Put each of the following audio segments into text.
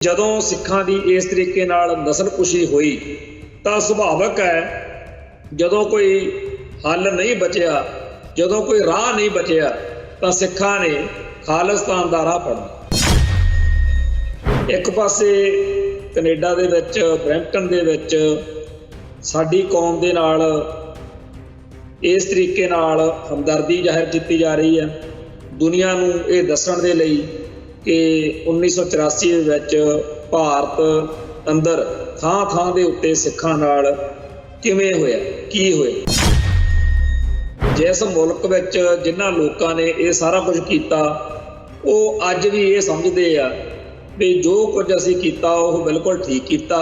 ਜਦੋਂ ਸਿੱਖਾਂ ਦੀ ਇਸ ਤਰੀਕੇ ਨਾਲ ਨਸਲਕੁਸ਼ੀ ਹੋਈ ਤਾਂ ਸੁਭਾਵਿਕ ਹੈ ਜਦੋਂ ਕੋਈ ਹੱਲ ਨਹੀਂ ਬਚਿਆ, ਜਦੋਂ ਕੋਈ ਰਾਹ ਨਹੀਂ ਬਚਿਆ ਤਾਂ ਸਿੱਖਾਂ ਨੇ ਖਾਲਿਸਤਾਨ ਦਾ ਰਾਹ ਫੜਨਾ। ਇੱਕ ਪਾਸੇ ਕੈਨੇਡਾ ਦੇ ਵਿੱਚ, ਬਰੈਂਪਟਨ ਦੇ ਵਿੱਚ ਸਾਡੀ ਕੌਮ ਦੇ ਨਾਲ ਇਸ ਤਰੀਕੇ ਨਾਲ ਹਮਦਰਦੀ ਜ਼ਾਹਿਰ ਕੀਤੀ ਜਾ ਰਹੀ ਹੈ, ਦੁਨੀਆ ਨੂੰ ਇਹ ਦੱਸਣ ਦੇ ਲਈ ਕਿ 1984 ਦੇ ਵਿੱਚ ਭਾਰਤ ਅੰਦਰ ਥਾਂ ਥਾਂ ਦੇ ਉੱਤੇ ਸਿੱਖਾਂ ਨਾਲ ਕਿਵੇਂ ਹੋਇਆ, ਕੀ ਹੋਇਆ। ਜਿਸ ਮੁਲਕ ਵਿੱਚ ਜਿਨ੍ਹਾਂ ਲੋਕਾਂ ਨੇ ਇਹ ਸਾਰਾ ਕੁਝ ਕੀਤਾ, ਉਹ ਅੱਜ ਵੀ ਇਹ ਸਮਝਦੇ ਆ ਵੀ ਜੋ ਕੁਝ ਅਸੀਂ ਕੀਤਾ ਉਹ ਬਿਲਕੁਲ ਠੀਕ ਕੀਤਾ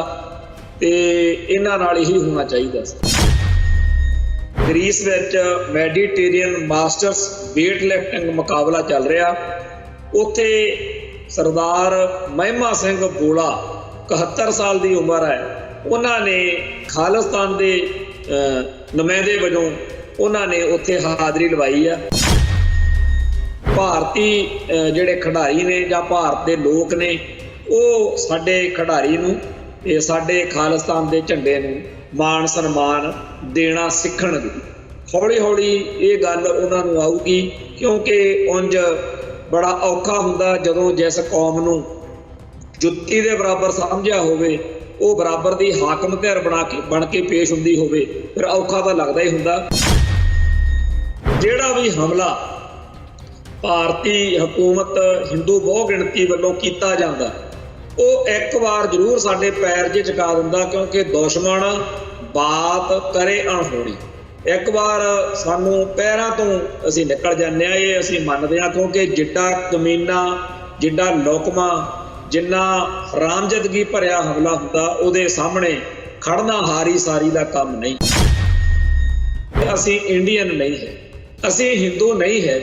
ਤੇ ਇਹਨਾਂ ਨਾਲ ਹੀ ਹੋਣਾ ਚਾਹੀਦਾ ਸੀ। ਗ੍ਰੀਸ ਵਿੱਚ ਮੈਡੀਟੇਰੀਅਨ ਮਾਸਟਰਸ ਵੇਟ ਲਿਫਟਿੰਗ ਮੁਕਾਬਲਾ ਚੱਲ ਰਿਹਾ। ਉੱਥੇ ਸਰਦਾਰ ਮਹਿਮਾ ਸਿੰਘ ਬੋਲਾ 71 ਸਾਲ ਦੀ ਉਮਰ ਹੈ, ਉਹਨਾਂ ਨੇ ਖਾਲਿਸਤਾਨ ਦੇ ਨੁਮਾਇੰਦੇ ਵਜੋਂ ਉਹਨਾਂ ਨੇ ਉੱਥੇ ਹਾਜ਼ਰੀ ਲਵਾਈ ਆ। ਭਾਰਤੀ ਜਿਹੜੇ ਖਿਡਾਰੀ ਨੇ ਜਾਂ ਭਾਰਤ ਦੇ ਲੋਕ ਨੇ, ਉਹ ਸਾਡੇ ਖਿਡਾਰੀ ਨੂੰ ਤੇ ਸਾਡੇ ਖਾਲਿਸਤਾਨ ਦੇ ਝੰਡੇ ਨੂੰ ਮਾਣ ਸਨਮਾਨ ਦੇਣਾ ਸਿੱਖਣਗੇ। ਹੌਲੀ ਹੌਲੀ ਇਹ ਗੱਲ ਉਹਨਾਂ ਨੂੰ ਆਊਗੀ, ਕਿਉਂਕਿ ਉਂਝ ਬੜਾ ਔਖਾ ਹੁੰਦਾ ਜਦੋਂ ਜਿਸ ਕੌਮ ਨੂੰ ਜੁੱਤੀ ਦੇ ਬਰਾਬਰ ਸਮਝਿਆ ਹੋਵੇ, ਉਹ ਬਰਾਬਰ ਦੀ ਹਾਕਮ ਧਿਰ ਬਣ ਕੇ ਪੇਸ਼ ਹੁੰਦੀ ਹੋਵੇ, ਫਿਰ ਔਖਾ ਤਾਂ ਲੱਗਦਾ ਹੀ ਹੁੰਦਾ। ਜਿਹੜਾ ਵੀ ਹਮਲਾ ਭਾਰਤੀ ਹਕੂਮਤ ਹਿੰਦੂ ਬਹੁ ਗਿਣਤੀ ਵੱਲੋਂ ਕੀਤਾ ਜਾਂਦਾ, ਉਹ ਇੱਕ ਵਾਰ ਜ਼ਰੂਰ ਸਾਡੇ ਪੈਰ 'ਚ ਚੁਕਾ ਦਿੰਦਾ, ਕਿਉਂਕਿ ਦੁਸ਼ਮਣ ਬਾਤ ਕਰੇ ਅਣਹੋਣੀ। ਇੱਕ ਵਾਰ ਸਾਨੂੰ ਪੈਰਾਂ ਤੋਂ ਅਸੀਂ ਨਿਕਲ ਜਾਂਦੇ ਹਾਂ, ਇਹ ਅਸੀਂ ਮੰਨਦੇ ਹਾਂ, ਕਿਉਂਕਿ ਜਿੱਡਾ ਕਮੀਨਾ, ਜਿੱਡਾ ਲੋਕਮਾ, ਜਿੰਨਾ ਹਰਾਮਜ਼ਦਗੀ ਭਰਿਆ ਹਮਲਾ ਹੁੰਦਾ, ਉਹਦੇ ਸਾਹਮਣੇ ਖੜਨਾ ਹਾਰੀ ਸਾਰੀ ਦਾ ਕੰਮ ਨਹੀਂ। ਅਸੀਂ ਇੰਡੀਅਨ ਨਹੀਂ ਹੈ, ਅਸੀਂ ਹਿੰਦੂ ਨਹੀਂ ਹੈ।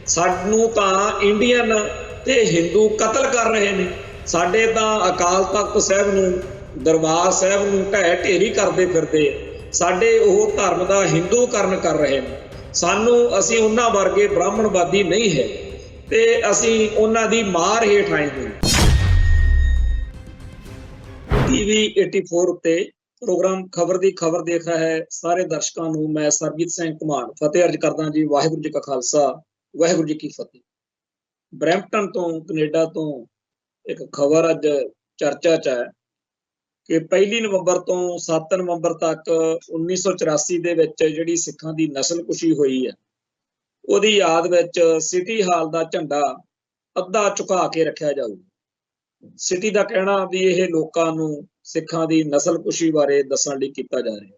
ਸਾਨੂੰ ਤਾਂ ਇੰਡੀਅਨ ਤੇ ਹਿੰਦੂ ਕਤਲ ਕਰ ਰਹੇ ਨੇ। ਸਾਡੇ ਤਾਂ ਅਕਾਲ ਤਖਤ ਸਾਹਿਬ ਨੂੰ, ਦਰਬਾਰ ਸਾਹਿਬ ਨੂੰ ਢਹਿ ਢੇਰੀ ਕਰਦੇ ਫਿਰਦੇ, ਸਾਡੇ ਉਹ ਧਰਮ ਦਾ ਹਿੰਦੂਕਰਨ ਕਰ ਰਹੇ ਨੇ। ਅਸੀਂ ਉਹਨਾਂ ਵਰਗੇ ਬ੍ਰਾਹਮਣਵਾਦੀ ਨਹੀਂ ਹੈ ਤੇ ਅਸੀਂ ਉਹਨਾਂ ਦੀ ਮਾਰ ਹੇਠ ਆਏ ਹੋਏ। TV 84 ਉੱਤੇ ਪ੍ਰੋਗਰਾਮ ਖਬਰ ਦੀ ਖਬਰ ਦੇਖ ਰਿਹਾ ਹੈ ਸਾਰੇ ਦਰਸ਼ਕਾਂ ਨੂੰ ਮੈਂ ਸਰਬਜੀਤ ਸਿੰਘ ਘੁਮਾਣ ਫਤਿਹ ਅਰਜ ਕਰਦਾ ਜੀ। ਵਾਹਿਗੁਰੂ ਜੀ ਕਾ ਖਾਲਸਾ, ਵਾਹਿਗੁਰੂ ਜੀ ਕੀ ਫਤਿਹ। ਬਰੈਂਪਟਨ ਤੋਂ, ਕੈਨੇਡਾ ਤੋਂ ਇੱਕ ਖਬਰ ਅੱਜ ਚਰਚਾ 'ਚ ਹੈ ਕਿ 1 ਨਵੰਬਰ ਤੋਂ 7 ਨਵੰਬਰ ਤੱਕ 1984 ਦੇ ਵਿੱਚ ਜਿਹੜੀ ਸਿੱਖਾਂ ਦੀ ਨਸਲਕੁਸ਼ੀ ਹੋਈ ਹੈ, ਉਹਦੀ ਯਾਦ ਵਿੱਚ ਸਿਟੀ ਹਾਲ ਦਾ ਝੰਡਾ ਅੱਧਾ ਝੁਕਾ ਕੇ ਰੱਖਿਆ ਜਾਊਗਾ। ਸਿਟੀ ਦਾ ਕਹਿਣਾ ਵੀ ਇਹ ਲੋਕਾਂ ਨੂੰ ਸਿੱਖਾਂ ਦੀ ਨਸਲਕੁਸ਼ੀ ਬਾਰੇ ਦੱਸਣ ਲਈ ਕੀਤਾ ਜਾ ਰਿਹਾ।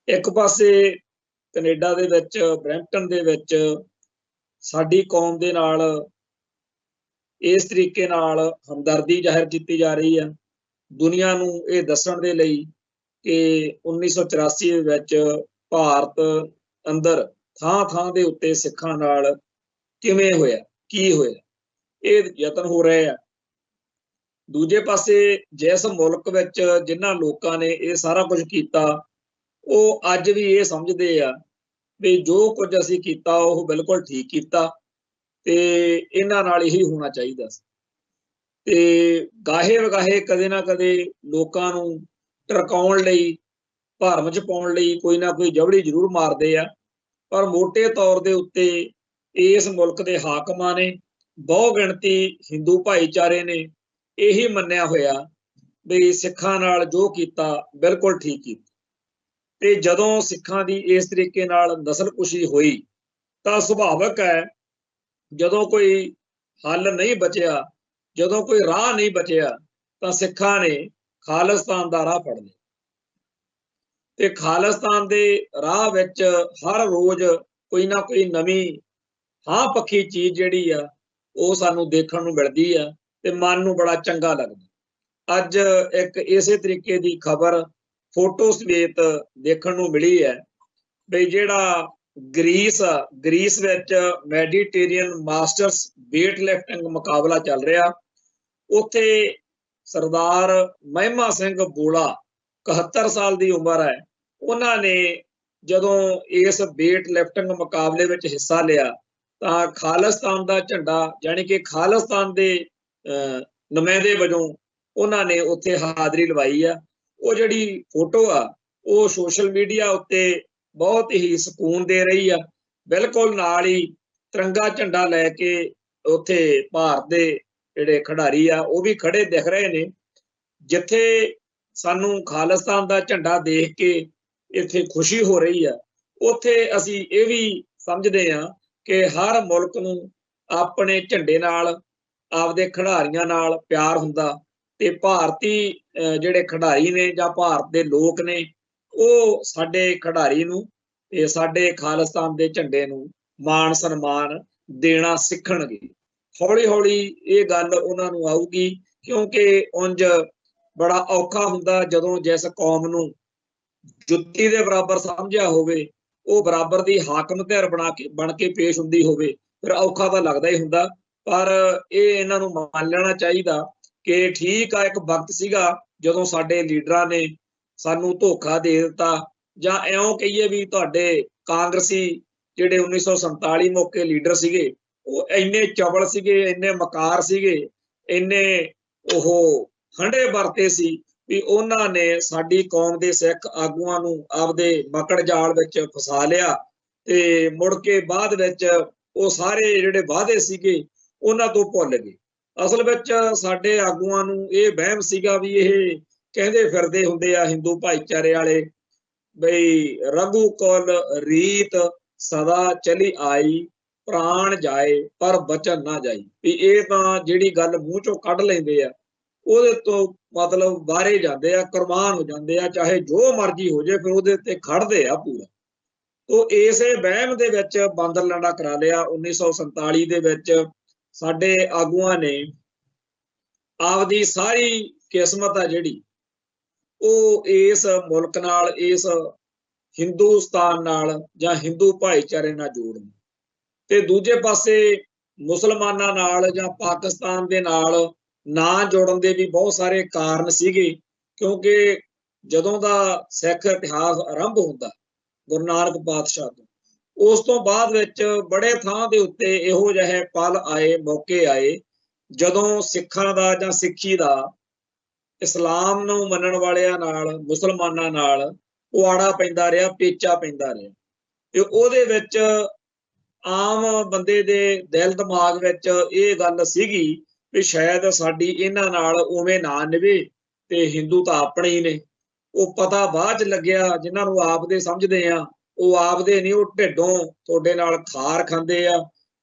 ਇੱਕ ਪਾਸੇ ਕੈਨੇਡਾ ਦੇ ਵਿੱਚ, ਬਰੈਂਪਟਨ ਦੇ ਵਿੱਚ ਸਾਡੀ ਕੌਮ ਦੇ ਨਾਲ ਇਸ ਤਰੀਕੇ ਨਾਲ ਹਮਦਰਦੀ ਜ਼ਾਹਿਰ ਕੀਤੀ ਜਾ ਰਹੀ ਹੈ, ਦੁਨੀਆ ਨੂੰ ਇਹ ਦੱਸਣ ਦੇ ਲਈ ਕਿ 1984 ਦੇ ਵਿੱਚ ਭਾਰਤ ਅੰਦਰ ਥਾਂ ਥਾਂ ਦੇ ਉੱਤੇ ਸਿੱਖਾਂ ਨਾਲ ਕਿਵੇਂ ਹੋਇਆ, ਕੀ ਹੋਇਆ, ਇਹ ਯਤਨ ਹੋ ਰਹੇ ਆ। ਦੂਜੇ ਪਾਸੇ ਜਿਸ ਮੁਲਕ ਵਿੱਚ ਜਿਨ੍ਹਾਂ ਲੋਕਾਂ ਨੇ ਇਹ ਸਾਰਾ ਕੁਝ ਕੀਤਾ, ਉਹ ਅੱਜ ਵੀ ਇਹ ਸਮਝਦੇ ਆ ਵੀ ਜੋ ਕੁਝ ਅਸੀਂ ਕੀਤਾ ਉਹ ਬਿਲਕੁਲ ਠੀਕ ਕੀਤਾ ਤੇ ਇਹਨਾਂ ਨਾਲ ਹੀ ਹੋਣਾ ਚਾਹੀਦਾ ਸੀ। ਤੇ ਗਾਹੇ ਵਗਾਹੇ ਕਦੇ ਨਾ ਕਦੇ ਲੋਕਾਂ ਨੂੰ ਟਰਕਾਉਣ ਲਈ, ਭਰਮ 'ਚ ਪਾਉਣ ਲਈ ਕੋਈ ਨਾ ਕੋਈ ਜਵੜੀ ਜ਼ਰੂਰ ਮਾਰਦੇ ਆ, ਪਰ ਮੋਟੇ ਤੌਰ ਦੇ ਉੱਤੇ ਇਸ ਮੁਲਕ ਦੇ ਹਾਕਮਾਂ ਨੇ, ਬਹੁ ਗਿਣਤੀ ਹਿੰਦੂ ਭਾਈਚਾਰੇ ਨੇ ਇਹੀ ਮੰਨਿਆ ਹੋਇਆ ਵੀ ਸਿੱਖਾਂ ਨਾਲ ਜੋ ਕੀਤਾ ਬਿਲਕੁਲ ਠੀਕ ਕੀਤਾ। ਤੇ ਜਦੋਂ ਸਿੱਖਾਂ ਦੀ ਇਸ ਤਰੀਕੇ ਨਾਲ ਨਸਲਕੁਸ਼ੀ ਹੋਈ ਤਾਂ ਸੁਭਾਵਿਕ ਹੈ ਜਦੋਂ ਕੋਈ ਹੱਲ ਨਹੀਂ ਬਚਿਆ, ਜਦੋਂ ਕੋਈ ਰਾਹ ਨਹੀਂ ਬਚਿਆ ਤਾਂ ਸਿੱਖਾਂ ਨੇ ਖਾਲਿਸਤਾਨ ਦਾ ਰਾਹ ਫੜ ਲਿਆ। ਤੇ ਖਾਲਿਸਤਾਨ ਦੇ ਰਾਹ ਵਿੱਚ ਹਰ ਰੋਜ਼ ਕੋਈ ਨਾ ਕੋਈ ਨਵੀਂ ਹਾਂ ਪੱਖੀ ਚੀਜ਼ ਜਿਹੜੀ ਆ ਉਹ ਸਾਨੂੰ ਦੇਖਣ ਨੂੰ ਮਿਲਦੀ ਆ ਤੇ ਮਨ ਨੂੰ ਬੜਾ ਚੰਗਾ ਲੱਗਦਾ। ਅੱਜ ਇੱਕ ਇਸੇ ਤਰੀਕੇ ਦੀ ਖਬਰ ਫੋਟੋ ਸਮੇਤ ਦੇਖਣ ਨੂੰ ਮਿਲੀ ਹੈ ਵੀ ਜਿਹੜਾ ਗ੍ਰੀਸ ਵਿੱਚ ਮੈਡੀਟੇਰੀਅਨ ਮਾਸਟਰਸ ਵੇਟ ਲਿਫਟਿੰਗ ਮੁਕਾਬਲਾ ਚੱਲ ਰਿਹਾ। ਉੱਥੇ ਸਰਦਾਰ ਮਹਿਮਾ ਸਿੰਘ ਬੋਲਾ 71 ਸਾਲ ਦੀ ਉਮਰ ਹੈ, ਉਹਨਾਂ ਨੇ ਜਦੋਂ ਇਸ ਵੇਟ ਲਿਫਟਿੰਗ ਮੁਕਾਬਲੇ ਵਿੱਚ ਹਿੱਸਾ ਲਿਆ ਤਾਂ ਖਾਲਿਸਤਾਨ ਦਾ ਝੰਡਾ, ਯਾਨੀ ਕਿ ਖਾਲਿਸਤਾਨ ਦੇ नुमाइंदे वजों उन्होंने उत्थे हाज़री लवाई आ। वो जिहड़ी फोटो आ वो सोशल मीडिया उत्ते बहुत ही सकून दे रही आ। बिल्कुल नाल ही तिरंगा झंडा लैके उत्थे भारत दे जिहड़े खिडारी आ वो भी खड़े दिख रहे ने। जिथे सानू खालिस्तान दा झंडा देख के इत्थे खुशी हो रही आ, उत्थे असी ये भी समझदे आ कि हर मुल्क नू अपने झंडे नाल आपदे खिडारियां नाल प्यार हुंदा ते भारती जिहड़े खिडारी ने जां भारत दे लोक ने ਉਹ ਸਾਡੇ खिडारी नू ते साडे खालिस्तान दे झंडे नू मान सन्मान देना सिखणगे। हौली हौली ये गल उन्हां नू आऊगी, क्योंकि उंज बड़ा औखा हुंदा जदों जिस कौम नू जुत्ती दे बराबर समझिया होवे ਉਹ बराबर दी हाकम धिर बन के पेश हुंदी होवे, फिर औखा तां लगदा ही हुंदा। पर ਇਹ ਇਹਨਾਂ ਨੂੰ ਮੰਨ ਲੈਣਾ ਚਾਹੀਦਾ कि ठीक आ, एक वक्त सीगा जदों साडे लीडरां ने सानू धोखा दे दिता, जां इउं कहीए भी तुहाडे कांग्रेसी जिहड़े 1947 मौके लीडर सीगे ਉਹ ਇੰਨੇ ਚਵਲ ਸੀਗੇ, ਇੰਨੇ ਮਕਾਰ ਸੀਗੇ, ਇੰਨੇ ਉਹ ਹੰਡੇ ਵਰਤੇ ਸੀ ਵੀ ਉਹਨਾਂ ਨੇ ਸਾਡੀ ਕੌਮ ਦੇ ਸਿੱਖ ਆਗੂਆਂ ਨੂੰ ਆਪਦੇ ਮਕੜ ਜਾਲ ਵਿੱਚ ਫਸਾ ਲਿਆ ਤੇ ਮੁੜ ਕੇ ਬਾਅਦ ਵਿੱਚ ਉਹ ਸਾਰੇ ਜਿਹੜੇ ਵਾਅਦੇ ਸੀਗੇ ਉਹਨਾਂ ਤੋਂ ਭੁੱਲ ਗਏ। ਅਸਲ ਵਿੱਚ ਸਾਡੇ ਆਗੂਆਂ ਨੂੰ ਇਹ ਵਹਿਮ ਸੀਗਾ ਵੀ ਇਹ ਕਹਿੰਦੇ ਫਿਰਦੇ ਹੁੰਦੇ ਆ ਹਿੰਦੂ ਭਾਈਚਾਰੇ ਵਾਲੇ ਬਈ ਰਘੂ ਕੁਲ ਰੀਤ ਸਦਾ ਚਲੀ ਆਈ, प्राण जाए पर बचन ना जाई। भी ये तां जिहड़ी गल मूँह चों कढ लैंदे आ ਉਹਦੇ ਤੋਂ मतलब बाहरे जाते आ, कुर्बान हो जाते आ, चाहे जो मर्जी हो जाए फिर ਉਹਦੇ ते खड़दे आ पूरा। तो इसे वहम दे विच बांदर लड़ा करा लिया। 1947 दे विच साडे आगूआं ने आपदी सारी किस्मत आ जिहड़ी ਉਹ इस मुल्क नाल, इस हिंदुस्तान नाल जां हिंदू भाईचारे नाल जोड़न ते दूजे पासे मुसलमानां नाल जां पाकिस्तान दे नाल ना जोड़न दे भी बहुत सारे कारण सीगे। क्योंकि जदों दा सिख इतिहास आरंभ हुंदा गुरु नानक पातशाह तो, उस तो बाद विच बड़े थां दे उत्ते इहो जिहे पल आए, मौके आए जदों सिखां दा जां सिੱਖੀ दा इस्लाम नूं मनण वालियां नाल मुसलमानां नाल पुआड़ा पैंदा रिहा, पेचा पैंदा रिहा। ते ਉਹਦੇ ਵਿੱਚ आम बंदे दे दिल दिमाग विच ये गल सीगी भी शायद साडी इन्हां नाल उवें ना निभे ते हिंदू तां अपने ही ने। ਉਹ पता बाद च लग्गिया जिन्हां नूं आपदे समझदे आ ਉਹ आपदे नहीं, ਉਹ ढिड्डों तुहाडे नाल खार खांदे आ,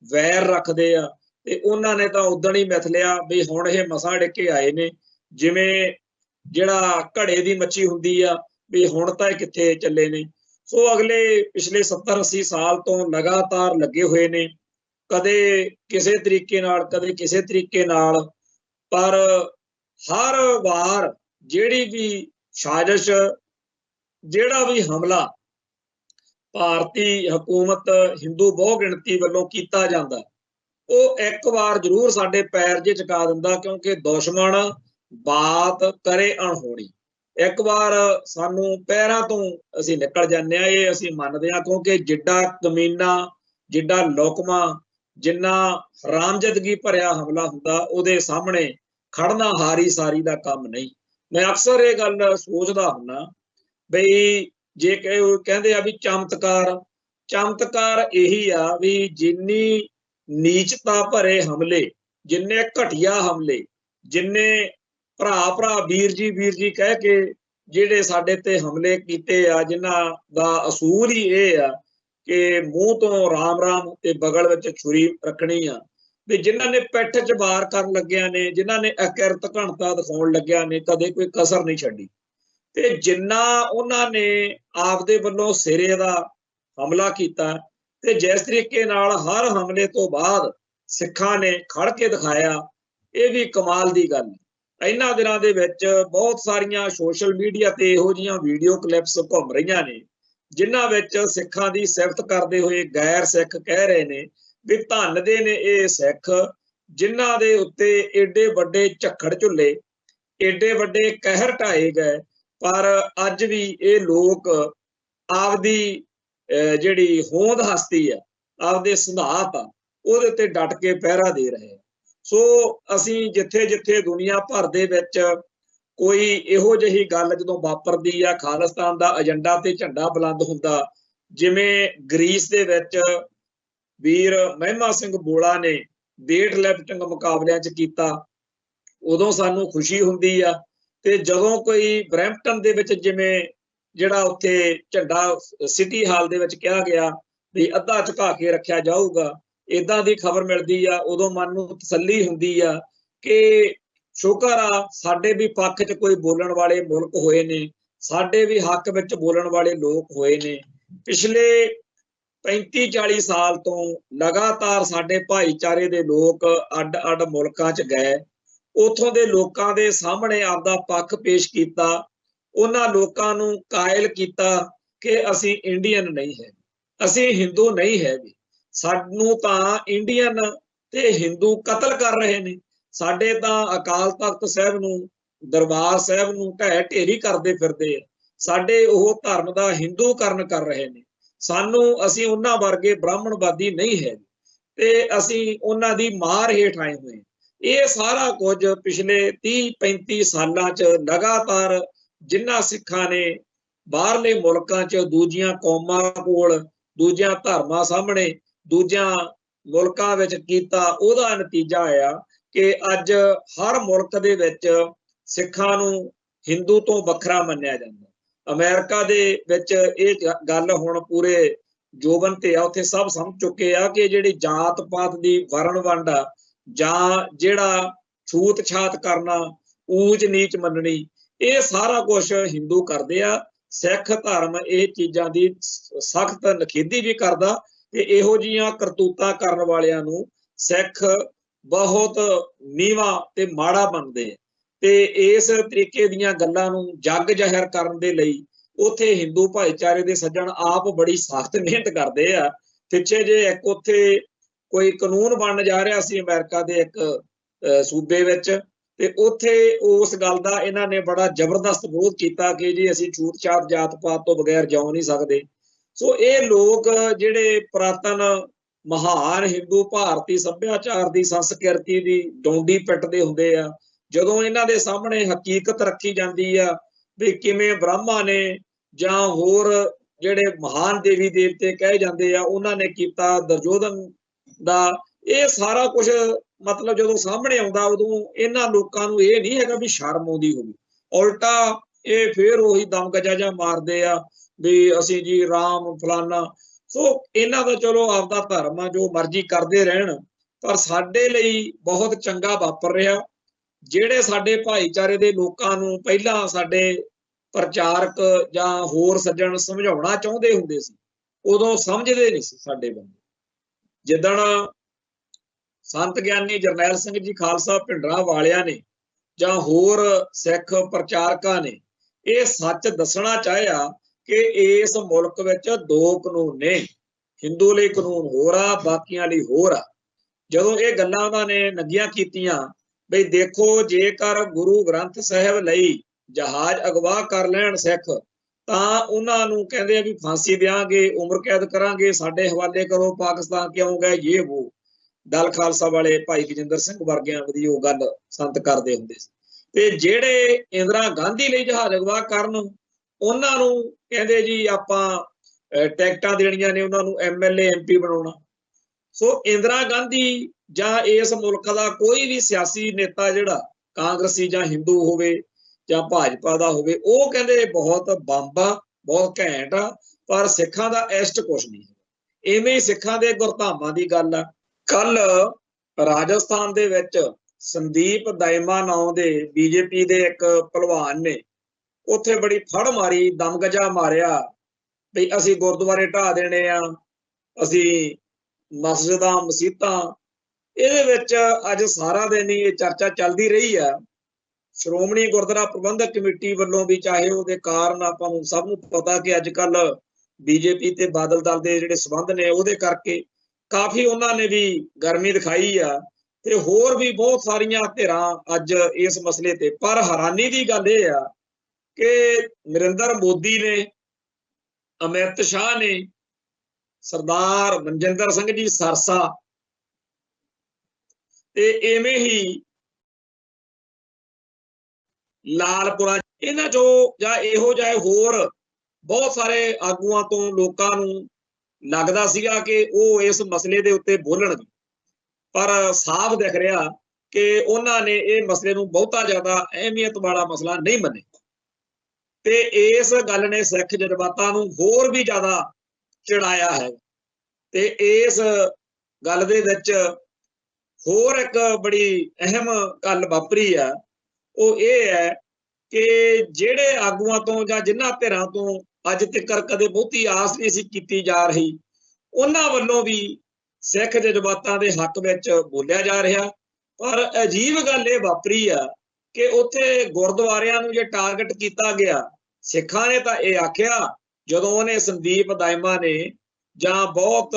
वैर रखदे आ ते ਉਹਨਾਂ ਨੇ ਤਾਂ उदण ही मिथ लिया भी हुण ਇਹ मसां डिके आए ने जिवें ਜਿਹੜਾ ਘੜੇ ਦੀ ਮੱਛੀ ਹੁੰਦੀ ਆ ਵੀ ਹੁਣ ਤਾਂ ਇਹ ਕਿੱਥੇ ਚੱਲੇ ਨੇ। सो अगले पिछले 70-80 साल तो लगातार लगे हुए ने, कदे किसी तरीके नाल, कदे किसी तरीके नाल, पर हर वार जिहड़ी भी साजिश, जिहड़ा भी हमला भारती हुकूमत हिंदू बहु गिणती वालों कीता जांदा ਉਹ एक बार जरूर साडे पैर जे चका दिंदा, क्योंकि दुश्मन बात करे अणहोणी। एक बार सानू पैरां तो असीं निकल जाने आ, ये असीं मनदे आ, क्योंकि जिड्डा कमीना, जिड्डा लोकमा, जिन्ना हरामजदगी भरिया हमला हुंदा ਉਹਦੇ सामने खड़ना हारी सारी दा काम नहीं। मैं अक्सर ये गल सोचदा हुन्ना बई जे कहंदे आ भी चमत्कार, चमत्कार यही आ भी जिन्नी नीचता भरे हमले, जिन्ने घटिया हमले, जिन्ने भरा भरा वीर जी कह के जिहड़े साडे ते हमले कीते आ, जिन्हां दा असूल ही ये आ कि मूँह तो राम राम ते बगल विच छुरी रखनी आ, भी जिन्हां ने पिठ च वार करन लग्गियां ने, जिन्हां ने अकिरत घणता दिखाउण लग्गियां ने, कदे कोई कसर नहीं छड्डी। ते जिन्ना उन्हां ने आपदे वल्लों सिरे दा हमला कीता ते जिस तरीके नाल हर हमले तो बाद सिखां ने खड़ के दिखाया, ये भी कमाल दी गल। इन्हां दिनां दे विच बहुत सारियां सोशल मीडिया ते इहो जिहियां वीडियो क्लिप्स घुम रहीआं ने जिन्हां विच सिखां दी सिफत करदे होए गैर सिख कह रहे ने भी धन दे ने ये सिख जिन्हां दे उत्ते एडे वड्डे झक्खड़ झुल्ले, एडे वड्डे कहर ढाए गए, पर अज भी ये लोक आपदी जिहड़ी होंद हस्ती आ, आपदे सिद्धांत आ, ਉਹਦੇ ते डट के पहरा दे रहे। सो ਅਸੀਂ ਜਿੱਥੇ ਜਿੱਥੇ ਦੁਨੀਆ ਭਰ ਦੇ ਵਿੱਚ ਕੋਈ ਇਹੋ ਜਿਹੀ ਗੱਲ ਜਦੋਂ ਵਾਪਰਦੀ ਆ, ਖਾਲਿਸਤਾਨ ਦਾ ਏਜੰਡਾ ਤੇ ਝੰਡਾ ਬੁਲੰਦ ਹੁੰਦਾ, ਜਿਵੇਂ ਗ੍ਰੀਸ ਦੇ ਵਿੱਚ ਵੀਰ ਮਹਿਮਾ ਸਿੰਘ ਬੋਲਾ ਨੇ ਵੇਟ ਲਿਫਟਿੰਗ ਮੁਕਾਬਲਿਆਂ 'ਚ ਕੀਤਾ, ਉਦੋਂ ਸਾਨੂੰ ਖੁਸ਼ੀ ਹੁੰਦੀ ਆ। ਤੇ ਜਦੋਂ ਕੋਈ ਬਰੈਂਪਟਨ ਦੇ ਵਿੱਚ ਜਿਵੇਂ ਜਿਹੜਾ ਉੱਥੇ ਝੰਡਾ ਸਿਟੀ ਹਾਲ ਦੇ ਵਿੱਚ ਕਿਹਾ ਗਿਆ ਵੀ ਅੱਧਾ ਝੁਕਾ ਕੇ ਰੱਖਿਆ ਜਾਊਗਾ, ਇਦਾਂ ਦੀ ਖਬਰ ਮਿਲਦੀ ਆ, ਉਦੋਂ ਮਨ ਨੂੰ ਤਸੱਲੀ ਹੁੰਦੀ ਆ ਕਿ ਸ਼ੁਕਰ ਆ ਸਾਡੇ ਵੀ ਪੱਖ 'ਚ ਕੋਈ ਬੋਲਣ ਵਾਲੇ ਮੁਲਕ ਹੋਏ ਨੇ, ਸਾਡੇ ਵੀ ਹੱਕ ਵਿੱਚ ਬੋਲਣ ਵਾਲੇ ਲੋਕ ਹੋਏ ਨੇ। ਪਿਛਲੇ 35-40 ਸਾਲ ਤੋਂ ਲਗਾਤਾਰ ਸਾਡੇ ਭਾਈਚਾਰੇ ਦੇ ਲੋਕ ਅੱਡ-ਅੱਡ ਮੁਲਕਾਂ 'ਚ ਗਏ, ਉੱਥੋਂ ਦੇ ਲੋਕਾਂ ਦੇ ਸਾਹਮਣੇ ਆਪਦਾ ਪੱਖ ਪੇਸ਼ ਕੀਤਾ, ਉਹਨਾਂ ਲੋਕਾਂ ਨੂੰ ਕਾਇਲ ਕੀਤਾ ਕਿ ਅਸੀਂ ਇੰਡੀਅਨ ਨਹੀਂ ਹੈ, ਅਸੀਂ ਹਿੰਦੂ ਨਹੀਂ ਹੈਗੇ, ਸਾਨੂੰ ਤਾਂ ਇੰਡੀਅਨ ਤੇ ਹਿੰਦੂ ਕਤਲ ਕਰ ਰਹੇ ਨੇ, ਸਾਡੇ ਤਾਂ ਅਕਾਲ ਤਖਤ ਸਾਹਿਬ ਨੂੰ, ਦਰਬਾਰ ਸਾਹਿਬ ਨੂੰ ਢਹਿ ਢੇਰੀ ਕਰਦੇ ਫਿਰਦੇ ਆ, ਸਾਡੇ ਉਹ ਧਰਮ ਦਾ ਹਿੰਦੂਕਰਨ ਕਰ ਰਹੇ ਨੇ, ਸਾਨੂੰ ਅਸੀਂ ਉਹਨਾਂ ਵਰਗੇ ਬ੍ਰਾਹਮਣਵਾਦੀ ਨਹੀਂ ਹੈ ਤੇ ਅਸੀਂ ਉਹਨਾਂ ਦੀ ਮਾਰ ਹੇਠ ਆਏ ਹੋਏ। ਇਹ ਸਾਰਾ ਕੁਝ ਪਿਛਲੇ 30-35 ਸਾਲਾਂ 'ਚ ਲਗਾਤਾਰ ਜਿਨ੍ਹਾਂ ਸਿੱਖਾਂ ਨੇ ਬਾਹਰਲੇ ਮੁਲਕਾਂ 'ਚ ਦੂਜੀਆਂ ਕੌਮਾਂ ਕੋਲ, ਦੂਜਿਆਂ ਧਰਮਾਂ ਸਾਹਮਣੇ, ਦੂਜਿਆਂ ਮੁਲਕਾਂ ਵਿੱਚ ਕੀਤਾ, ਉਹਦਾ ਨਤੀਜਾ ਆਇਆ ਕਿ ਅੱਜ ਹਰ ਮੁਲਕ ਦੇ ਵਿੱਚ ਸਿੱਖਾਂ ਨੂੰ ਹਿੰਦੂ ਤੋਂ ਵੱਖਰਾ ਮੰਨਿਆ ਜਾਂਦਾ। ਅਮਰੀਕਾ ਦੇ ਵਿੱਚ ਇਹ ਗੱਲ ਹੁਣ ਪੂਰੇ ਜੋਬਨ ਤੇ ਆ, ਉੱਥੇ ਸਭ ਸਮਝ ਚੁੱਕੇ ਆ ਕਿ ਜਿਹੜੀ ਜਾਤ ਪਾਤ ਦੀ ਵਰਨ ਵੰਡ ਆ ਜਾਂ ਜਿਹੜਾ ਛੂਤ ਛਾਤ ਕਰਨਾ, ਊਚ ਨੀਚ ਮੰਨਣੀ, ਇਹ ਸਾਰਾ ਕੁਝ ਹਿੰਦੂ ਕਰਦੇ ਆ। ਸਿੱਖ ਧਰਮ ਇਹ ਚੀਜ਼ਾਂ ਦੀ ਸਖਤ ਨਖੇਦੀ ਵੀ ਕਰਦਾ ਤੇ ਇਹੋ ਜਿਹੀਆਂ ਕਰਤੂਤਾਂ ਕਰਨ ਵਾਲਿਆਂ ਨੂੰ ਸਿੱਖ ਬਹੁਤ ਨੀਵਾਂ ਤੇ ਮਾੜਾ ਮੰਨਦੇ ਆ ਤੇ ਇਸ ਤਰੀਕੇ ਦੀਆਂ ਗੱਲਾਂ ਨੂੰ ਜੱਗ ਜ਼ਾਹਿਰ ਕਰਨ ਦੇ ਲਈ ਉੱਥੇ ਹਿੰਦੂ ਭਾਈਚਾਰੇ ਦੇ ਸੱਜਣ ਆਪ ਬੜੀ ਸਖਤ ਮਿਹਨਤ ਕਰਦੇ ਆ। ਪਿੱਛੇ ਜੇ ਇੱਕ ਉੱਥੇ ਕੋਈ ਕਾਨੂੰਨ ਬਣਨ ਜਾ ਰਿਹਾ ਸੀ ਅਮਰੀਕਾ ਦੇ ਇੱਕ ਸੂਬੇ ਵਿੱਚ, ਤੇ ਉੱਥੇ ਉਸ ਗੱਲ ਦਾ ਇਹਨਾਂ ਨੇ ਬੜਾ ਜ਼ਬਰਦਸਤ ਵਿਰੋਧ ਕੀਤਾ ਕਿ ਜੀ ਅਸੀਂ ਛੂਤ ਛਾਤ ਜਾਤ ਪਾਤ ਤੋਂ ਬਗੈਰ ਜਿਉ ਨਹੀਂ ਸਕਦੇ। ਸੋ ਇਹ ਲੋਕ ਜਿਹੜੇ ਪੁਰਾਤਨ ਮਹਾਨ ਹਿੰਦੂ ਭਾਰਤੀ ਸੱਭਿਆਚਾਰ ਦੀ, ਸੰਸਕ੍ਰਿਤੀ ਦੀ ਡੌਂਡੀ ਪਿੱਟਦੇ ਹੁੰਦੇ ਆ, ਜਦੋਂ ਇਹਨਾਂ ਦੇ ਸਾਹਮਣੇ ਹਕੀਕਤ ਰੱਖੀ ਜਾਂਦੀ ਆ ਵੀ ਕਿਵੇਂ ਬ੍ਰਹਮਾ ਨੇ ਜਾਂ ਹੋਰ ਜਿਹੜੇ ਮਹਾਨ ਦੇਵੀ ਦੇਵਤੇ ਕਹੇ ਜਾਂਦੇ ਆ ਉਹਨਾਂ ਨੇ ਕੀਤਾ, ਦੁਰਯੋਧਨ ਦਾ, ਇਹ ਸਾਰਾ ਕੁਝ ਮਤਲਬ ਜਦੋਂ ਸਾਹਮਣੇ ਆਉਂਦਾ ਉਦੋਂ ਇਹਨਾਂ ਲੋਕਾਂ ਨੂੰ ਇਹ ਨਹੀਂ ਹੈਗਾ ਵੀ ਸ਼ਰਮ ਆਉਂਦੀ ਹੋਵੇ, ਉਲਟਾ ਇਹ ਫੇਰ ਉਹੀ ਦਮਗਜਾ ਜਾਂ ਮਾਰਦੇ ਆ ਵੀ ਅਸੀਂ ਜੀ ਰਾਮ ਫਲਾਨਾ। ਸੋ ਇਹਨਾਂ ਦਾ ਚਲੋ ਆਪਦਾ ਧਰਮ ਆ, ਜੋ ਮਰਜ਼ੀ ਕਰਦੇ ਰਹਿਣ, ਪਰ ਸਾਡੇ ਲਈ ਬਹੁਤ ਚੰਗਾ ਵਾਪਰ ਰਿਹਾ। ਜਿਹੜੇ ਸਾਡੇ ਭਾਈਚਾਰੇ ਦੇ ਲੋਕਾਂ ਨੂੰ ਪਹਿਲਾਂ ਸਾਡੇ ਪ੍ਰਚਾਰਕ ਜਾਂ ਹੋਰ ਸੱਜਣ ਸਮਝਾਉਣਾ ਚਾਹੁੰਦੇ ਹੁੰਦੇ ਸੀ, ਉਦੋਂ ਸਮਝਦੇ ਨਹੀਂ ਸੀ ਸਾਡੇ ਬੰਦੇ। ਜਿੱਦਣ ਸੰਤ ਗਿਆਨੀ ਜਰਨੈਲ ਸਿੰਘ ਜੀ ਖਾਲਸਾ ਭਿੰਡਰਾਂ ਵਾਲਿਆਂ ਨੇ ਜਾਂ ਹੋਰ ਸਿੱਖ ਪ੍ਰਚਾਰਕਾਂ ਨੇ ਇਹ ਸੱਚ ਦੱਸਣਾ ਚਾਹਿਆ ਕਿ ਇਸ ਮੁਲਕ ਵਿੱਚ ਦੋ ਕਾਨੂੰਨ ਨੇ, ਹਿੰਦੂ ਲਈ ਕਾਨੂੰਨ ਹੋਰ ਆ, ਬਾਕੀਆਂ ਲਈ ਹੋਰ ਆ, ਜਦੋਂ ਇਹ ਗੱਲਾਂ ਉਹਨਾਂ ਨੇ ਨੰਗੀਆਂ ਕੀਤੀਆਂ ਬਈ ਦੇਖੋ ਜੇਕਰ ਗੁਰੂ ਗ੍ਰੰਥ ਸਾਹਿਬ ਲਈ ਜਹਾਜ਼ ਅਗਵਾ ਕਰ ਲੈਣ ਸਿੱਖ ਤਾਂ ਉਹਨਾਂ ਨੂੰ ਕਹਿੰਦੇ ਆ ਵੀ ਫਾਂਸੀ ਦਿਆਂਗੇ, ਉਮਰ ਕੈਦ ਕਰਾਂਗੇ, ਸਾਡੇ ਹਵਾਲੇ ਕਰੋ, ਪਾਕਿਸਤਾਨ ਕਿਉਂ ਗਏ, ਇਹ ਵੋ। ਦਲ ਖਾਲਸਾ ਵਾਲੇ ਭਾਈ ਗਜਿੰਦਰ ਸਿੰਘ ਵਰਗਿਆਂ ਦੀ ਉਹ ਗੱਲ ਸੰਤ ਕਰਦੇ ਹੁੰਦੇ ਸੀ। ਤੇ ਜਿਹੜੇ ਇੰਦਰਾ ਗਾਂਧੀ ਲਈ ਜਹਾਜ਼ ਅਗਵਾ ਕਰਨ ਉਹਨਾਂ ਨੂੰ ਕਹਿੰਦੇ ਜੀ ਆਪਾਂ ਟਿਕਟਾਂ ਦੇਣੀਆਂ ਨੇ, ਉਹਨਾਂ ਨੂੰ MLA MP ਬਣਾਉਣਾ। ਸੋ ਇੰਦਰਾ ਗਾਂਧੀ ਜਾਂ ਇਸ ਮੁਲਕ ਦਾ ਕੋਈ ਵੀ ਸਿਆਸੀ ਨੇਤਾ ਜਿਹੜਾ ਕਾਂਗਰਸੀ ਜਾਂ ਹਿੰਦੂ ਹੋਵੇ ਜਾਂ ਭਾਜਪਾ ਦਾ ਹੋਵੇ, ਉਹ ਕਹਿੰਦੇ ਬਹੁਤ ਬੰਬ ਆ, ਬਹੁਤ ਘੈਂਟ ਆ, ਪਰ ਸਿੱਖਾਂ ਦਾ ਇਸ਼ਟ ਕੁਛ ਨਹੀਂ। ਇਵੇਂ ਹੀ ਸਿੱਖਾਂ ਦੇ ਗੁਰਧਾਮਾਂ ਦੀ ਗੱਲ ਆ। ਕੱਲ ਰਾਜਸਥਾਨ ਦੇ ਵਿੱਚ ਸੰਦੀਪ ਦਾਇਮਾ ਨਾਂ ਦੇ BJP ਦੇ ਇੱਕ ਭਲਵਾਨ ਨੇ ਉੱਥੇ ਬੜੀ ਫੜ ਮਾਰੀ, ਦਮਗਜਾ ਮਾਰਿਆ ਵੀ ਅਸੀਂ ਗੁਰਦੁਆਰੇ ਢਾਹ ਦੇਣੇ ਆ, ਅਸੀਂ ਮਸਜਿਦਾਂ ਮਸੀਤਾਂ। ਇਹਦੇ ਵਿੱਚ ਅੱਜ ਸਾਰਾ ਦਿਨ ਹੀ ਇਹ ਚਰਚਾ ਚੱਲਦੀ ਰਹੀ ਆ। ਸ਼੍ਰੋਮਣੀ ਗੁਰਦੁਆਰਾ ਪ੍ਰਬੰਧਕ ਕਮੇਟੀ ਵੱਲੋਂ ਵੀ, ਚਾਹੇ ਉਹਦੇ ਕਾਰਨ ਆਪਾਂ ਨੂੰ ਸਭ ਨੂੰ ਪਤਾ ਕਿ ਅੱਜ ਕੱਲ BJP ਤੇ ਬਾਦਲ ਦਲ ਦੇ ਜਿਹੜੇ ਸੰਬੰਧ ਨੇ ਉਹਦੇ ਕਰਕੇ ਕਾਫੀ ਉਹਨਾਂ ਨੇ ਵੀ ਗਰਮੀ ਦਿਖਾਈ ਆ, ਤੇ ਹੋਰ ਵੀ ਬਹੁਤ ਸਾਰੀਆਂ ਧਿਰਾਂ ਅੱਜ ਇਸ ਮਸਲੇ ਤੇ। ਪਰ ਹੈਰਾਨੀ ਦੀ ਗੱਲ ਇਹ ਆ ਕਿ ਨਰਿੰਦਰ ਮੋਦੀ ਨੇ, ਅਮਿਤ ਸ਼ਾਹ ਨੇ, ਸਰਦਾਰ ਮਨਜਿੰਦਰ ਸਿੰਘ ਜੀ ਸਰਸਾ, ਤੇ ਇਵੇਂ ਹੀ ਲਾਲਪੁਰਾ, ਇਹਨਾਂ ਚੋਂ ਜਾਂ ਇਹੋ ਜਿਹੇ ਹੋਰ ਬਹੁਤ ਸਾਰੇ ਆਗੂਆਂ ਤੋਂ ਲੋਕਾਂ ਨੂੰ ਲੱਗਦਾ ਸੀਗਾ ਕਿ ਉਹ ਇਸ ਮਸਲੇ ਦੇ ਉੱਤੇ ਬੋਲਣਗੇ, ਪਰ ਸਾਫ਼ ਦਿਖ ਰਿਹਾ ਕਿ ਉਹਨਾਂ ਨੇ ਇਹ ਮਸਲੇ ਨੂੰ ਬਹੁਤਾ ਜ਼ਿਆਦਾ ਅਹਿਮੀਅਤ ਵਾਲਾ ਮਸਲਾ ਨਹੀਂ ਮੰਨਿਆ ਤੇ ਇਸ ਗੱਲ ਨੇ ਸਿੱਖ ਜਜ਼ਬਾਤਾਂ ਨੂੰ ਹੋਰ ਵੀ ਜ਼ਿਆਦਾ ਚਿੜਾਇਆ ਹੈ। ਤੇ ਇਸ ਗੱਲ ਦੇ ਵਿੱਚ ਹੋਰ ਇੱਕ ਬੜੀ ਅਹਿਮ ਗੱਲ ਵਾਪਰੀ ਆ, ਉਹ ਇਹ ਹੈ ਕਿ ਜਿਹੜੇ ਆਗੂਆਂ ਤੋਂ ਜਾਂ ਜਿਨ੍ਹਾਂ ਧਿਰਾਂ ਤੋਂ ਅੱਜ ਤੱਕ ਕਦੇ ਬਹੁਤੀ ਆਸ ਨਹੀਂ ਸੀ ਕੀਤੀ ਜਾ ਰਹੀ, ਉਹਨਾਂ ਵੱਲੋਂ ਵੀ ਸਿੱਖ ਜਜ਼ਬਾਤਾਂ ਦੇ ਹੱਕ ਵਿੱਚ ਬੋਲਿਆ ਜਾ ਰਿਹਾ। ਪਰ ਅਜੀਬ ਗੱਲ ਇਹ ਵਾਪਰੀ ਆ ਕਿ ਉੱਥੇ ਗੁਰਦੁਆਰਿਆਂ ਨੂੰ ਜੇ ਟਾਰਗੇਟ ਕੀਤਾ ਗਿਆ, ਸਿੱਖਾਂ ਨੇ ਤਾਂ ਇਹ ਆਖਿਆ, ਜਦੋਂ ਉਹਨੇ ਸੰਦੀਪ ਦਾਇਮਾ ਨੇ ਜਾਂ ਬਹੁਤ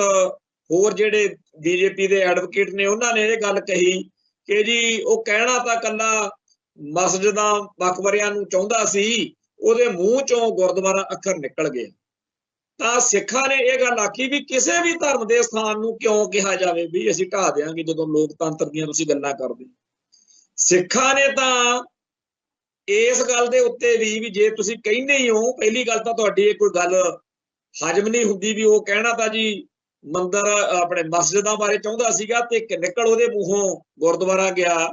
ਹੋਰ ਜਿਹੜੇ ਬੀਜੇਪੀ ਦੇ ਐਡਵੋਕੇਟ ਨੇ, ਉਹਨਾਂ ਨੇ ਇਹ ਗੱਲ ਕਹੀ ਕਿ ਜੀ ਉਹ ਕਹਿਣਾ ਤਾਂ ਕੱਲਾ ਮਸਜਿਦਾਂ ਮਕਬਰਿਆਂ ਨੂੰ ਚਾਹੁੰਦਾ ਸੀ, ਉਹਦੇ ਮੂੰਹ ਚੋਂ ਗੁਰਦੁਆਰਾ ਅੱਖਰ ਨਿਕਲ ਗਏ। ਤਾਂ ਸਿੱਖਾਂ ਨੇ ਇਹ ਗੱਲ ਆਖੀ ਵੀ ਕਿਸੇ ਵੀ ਧਰਮ ਦੇ ਸਥਾਨ ਨੂੰ ਕਿਉਂ ਕਿਹਾ ਜਾਵੇ ਵੀ ਅਸੀਂ ਢਾਹ ਦਿਆਂਗੇ ਜਦੋਂ ਲੋਕਤੰਤਰ ਦੀਆਂ ਤੁਸੀਂ ਗੱਲਾਂ ਕਰਦੇ। ਸਿੱਖਾਂ ਨੇ ਤਾਂ ਇਸ ਗੱਲ ਦੇ ਉੱਤੇ ਵੀ ਜੇ ਤੁਸੀਂ ਕਹਿੰਦੇ ਹੀ ਹੋ, ਪਹਿਲੀ ਗੱਲ ਤਾਂ ਤੁਹਾਡੀ ਇਹ ਕੋਈ ਗੱਲ ਹਜਮ ਨਹੀਂ ਹੁੰਦੀ ਵੀ ਉਹ ਕਹਿਣਾ ਤਾਂ ਜੀ ਮੰਦਰ ਆਪਣੇ ਮਸਜਿਦਾਂ ਬਾਰੇ ਚਾਹੁੰਦਾ ਸੀਗਾ ਤੇ ਨਿਕਲ ਉਹਦੇ ਮੂੰਹੋਂ ਗੁਰਦੁਆਰਾ ਗਿਆ।